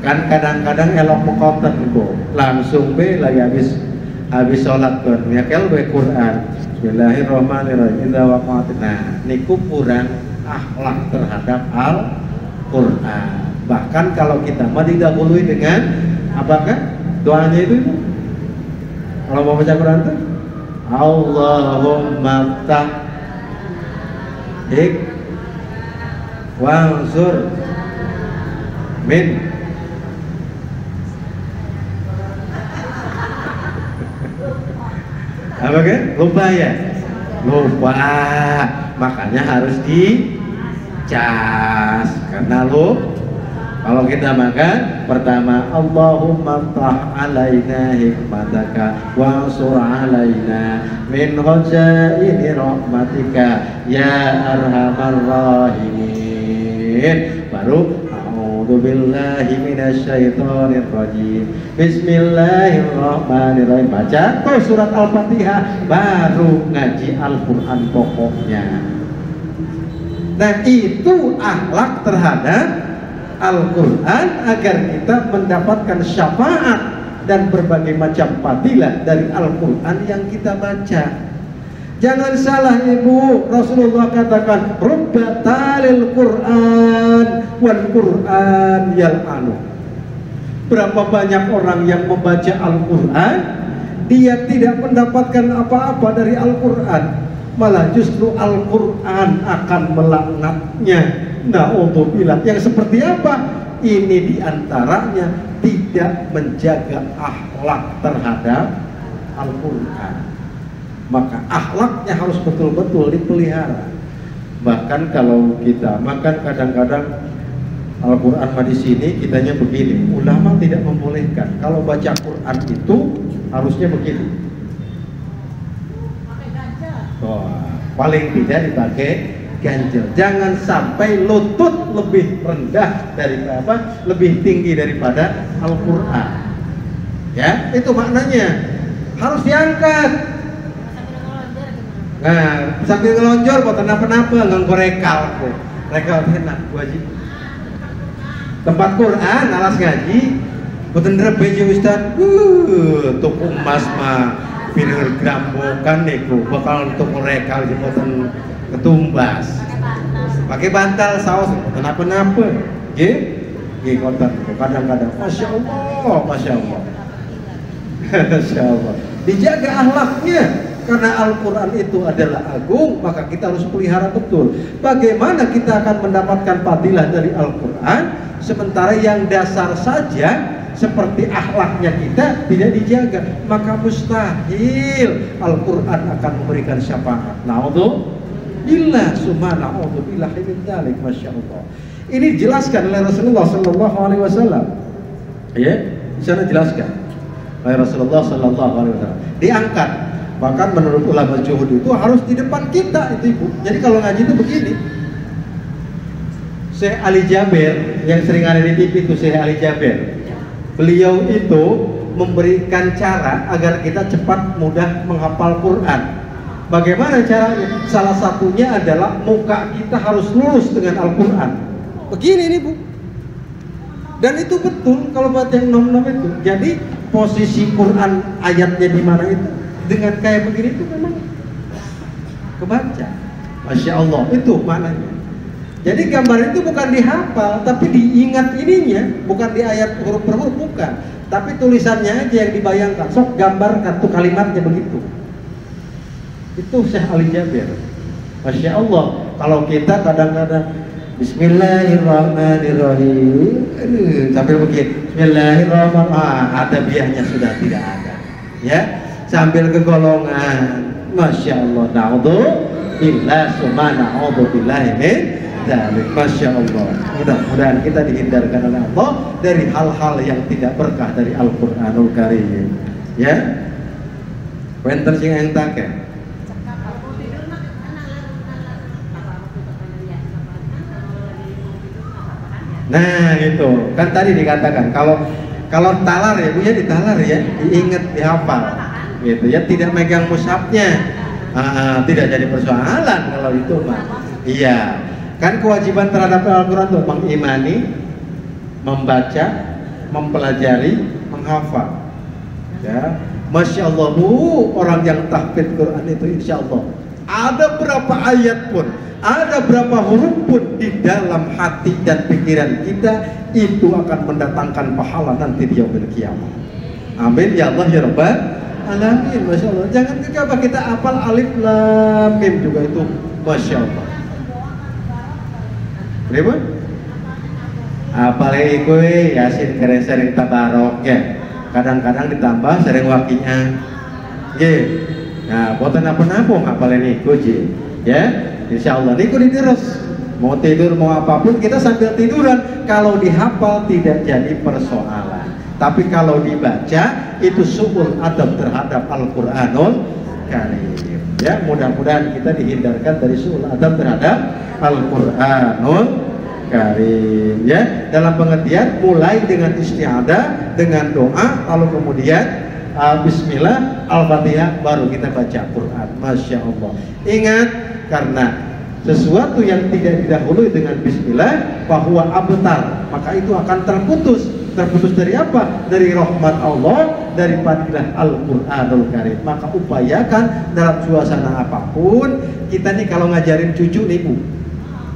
Kan kadang-kadang elok mekoten kok langsung be lagi habis sholat kan nyakel be Quran bismillahirrahmanirrahim idza waqa'at. Nah niku kurang akhlak terhadap Al-Quran. Bahkan kalau kita mau didahului dengan apakah doanya itu kalau mau baca Quran itu Allahumma tahik wansur min. Apa kan? Lupa ya? Lupa. Makanya harus dicas. Karena kalau kita makan, pertama Allahumma tah alaina hikmataka wansur alaina min khazaini rahmatika ya arhamar rahimin. Baru a'udzubillahi minasyaitonir rajim. Bismillahirrahmanirrahim. Baca tuh surat Al-Fatihah, baru ngaji Al-Qur'an pokoknya. Nah, itu akhlak terhadap Al-Quran agar kita mendapatkan syafaat dan berbagai macam fadilah dari Al-Quran yang kita baca. Jangan salah ibu, Rasulullah katakan rubba talil Quran wal Quran yal'anu. Berapa banyak orang yang membaca Al-Quran, dia tidak mendapatkan apa-apa dari Al-Quran, malah justru Al-Quran akan melaknatnya. Na'udzubillah. Yang seperti apa? Ini diantaranya tidak menjaga akhlak terhadap Al-Quran. Maka akhlaknya harus betul-betul dipelihara. Bahkan kalau kita makan kadang-kadang Al-Quran di sini kitanya begini, ulama tidak membolehkan. Kalau baca Quran itu harusnya begini. Paling tidak dipakai ganjel. Jangan sampai lutut lebih rendah dari lebih tinggi daripada Al-Quran. Ya, itu maknanya. Harus diangkat. Nah, sambil ngelonjor buat kenapa-napa nganggo rekal. Rekal enak wajib. Tempat Quran alas ngaji boten rebe je Ustaz. Tuku emas mah pineur grambokan niku bakal tuku rekal je boten ketumbas. Pakai bantal saos kenapa-napa. Nggih? Nggih konten kadang-kadang Masya Allah, Masya Allah. Masya Allah. Dijaga akhlaknya. Karena Al-Quran itu adalah agung, maka kita harus pelihara betul. Bagaimana kita akan mendapatkan fadilah dari Al-Quran, sementara yang dasar saja seperti akhlaknya kita tidak dijaga, maka mustahil Al-Quran akan memberikan syafaat. Na'udzubillah, summa na'udzubillah min dzalik, Masya Allah. Ini dijelaskan oleh Rasulullah Sallallahu Alaihi Wasallam. Ya, di sana jelaskan oleh Rasulullah Sallallahu Alaihi Wasallam. Diangkat. Bahkan menurut ulama zuhud itu harus di depan kita itu ibu. Jadi kalau ngaji itu begini. Syekh Ali Jaber yang sering ada di TV itu Syekh Ali Jaber. Beliau itu memberikan cara agar kita cepat mudah menghafal Quran. Bagaimana caranya? Salah satunya adalah muka kita harus lurus dengan Al-Quran. Begini nih bu. Dan itu betul kalau buat yang nom-nom itu. Jadi posisi Quran ayatnya di mana itu? Dengan kayak begini itu memang kebaca. Masya Allah, itu maknanya. Jadi gambar itu bukan dihafal, tapi diingat ininya, bukan di ayat huruf per huruf, bukan. Tapi tulisannya aja yang dibayangkan. Sok gambarkan tuh kalimatnya begitu. Itu Syekh Ali Jaber. Masya Allah, kalau kita kadang-kadang Bismillahirrahmanirrahim sambil begini, Bismillahirrahmanirrahim, ada biahnya sudah tidak ada. Ya. Sambil ke golongan, Masya Allah, na'udzubillah, summa na'udzubillah min dzalik. Masya Allah. Mudah-mudahan kita dihindarkan oleh Allah dari hal-hal yang tidak berkah dari Al-Quranul Karim. Ya, wenten sing entake. Nah itu kan tadi dikatakan kalau talar ya bu ya, ditalar ya, diingat, dihafal. Gitu ya, tidak megang mushafnya, tidak jadi persoalan kalau itu Pak. Iya, kan kewajiban terhadap Al-Quran itu mengimani, membaca, mempelajari, menghafal. Ya, Masya Allah bu, orang yang tahfidz Quran itu insya Allah ada berapa ayat pun, ada berapa huruf pun di dalam hati dan pikiran kita itu akan mendatangkan pahala nanti di yaumil qiyamah. Amin ya Allah ya Rabbal alamin. Masya Allah. Jangan gegabah kita hafal alif lam mim juga itu Masya Allah. Berapa? Apalagi kue Yasin keren sering tabarok ya. Kadang-kadang ditambah sering wakinya. Ye. Nah, boten apa-apa ngapalin iku je. Ya. Insya Allah niku diterus. Mau tidur mau apapun kita sambil tiduran. Kalau dihafal tidak jadi persoalan. Tapi kalau dibaca itu su'ul adab terhadap Al-Quranul Karim. Ya, mudah-mudahan kita dihindarkan dari su'ul adab terhadap Al-Quranul Karim. Ya, dalam pengertian mulai dengan isti'adah, dengan doa, lalu kemudian Bismillah, Al-Fatihah, baru kita baca Quran. Masya Allah. Ingat, karena sesuatu yang tidak didahului dengan Bismillah bahwa abtar, maka itu akan terputus. Terputus dari apa? Dari rahmat Allah, daripada Al-Qur'anul Karim. Maka upayakan dalam suasana apapun, kita nih kalau ngajarin cucu nih Bu,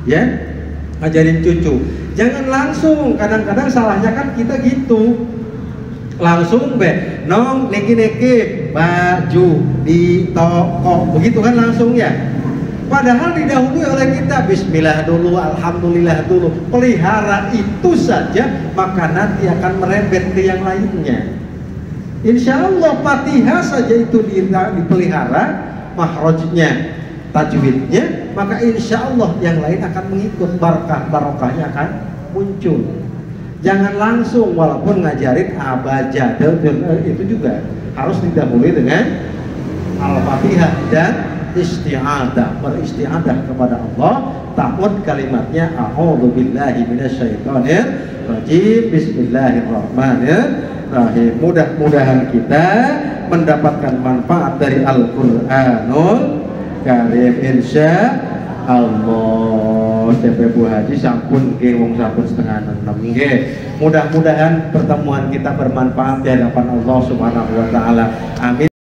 ya, ngajarin cucu, jangan langsung, kadang-kadang salahnya kan kita gitu, langsung nong niki baju di toko, begitu kan langsung ya. Padahal didahului oleh kita bismillah dulu, alhamdulillah dulu. Pelihara itu saja, maka nanti akan merembet ke yang lainnya. Insya Allah Fatihah saja itu dipelihara, mahrojnya, tajwidnya, maka insya Allah yang lain akan mengikut, barokahnya akan muncul. Jangan langsung, walaupun ngajarin abajad itu juga harus didahului dengan Al-Fatihah dan isti'adah, beristi'adah kepada Allah. Ta'ud kalimatnya a'udzubillahi minasyaitonir rajim, bismillahirrahmanirrahim. Mudah-mudahan kita mendapatkan manfaat dari Al-Qur'anul Karim insya Allah. CP Bu Haji sampun ke wong sampun setengah 6 nggih. Mudah-mudahan pertemuan kita bermanfaat di hadapan Allah Subhanahu wa taala. Amin.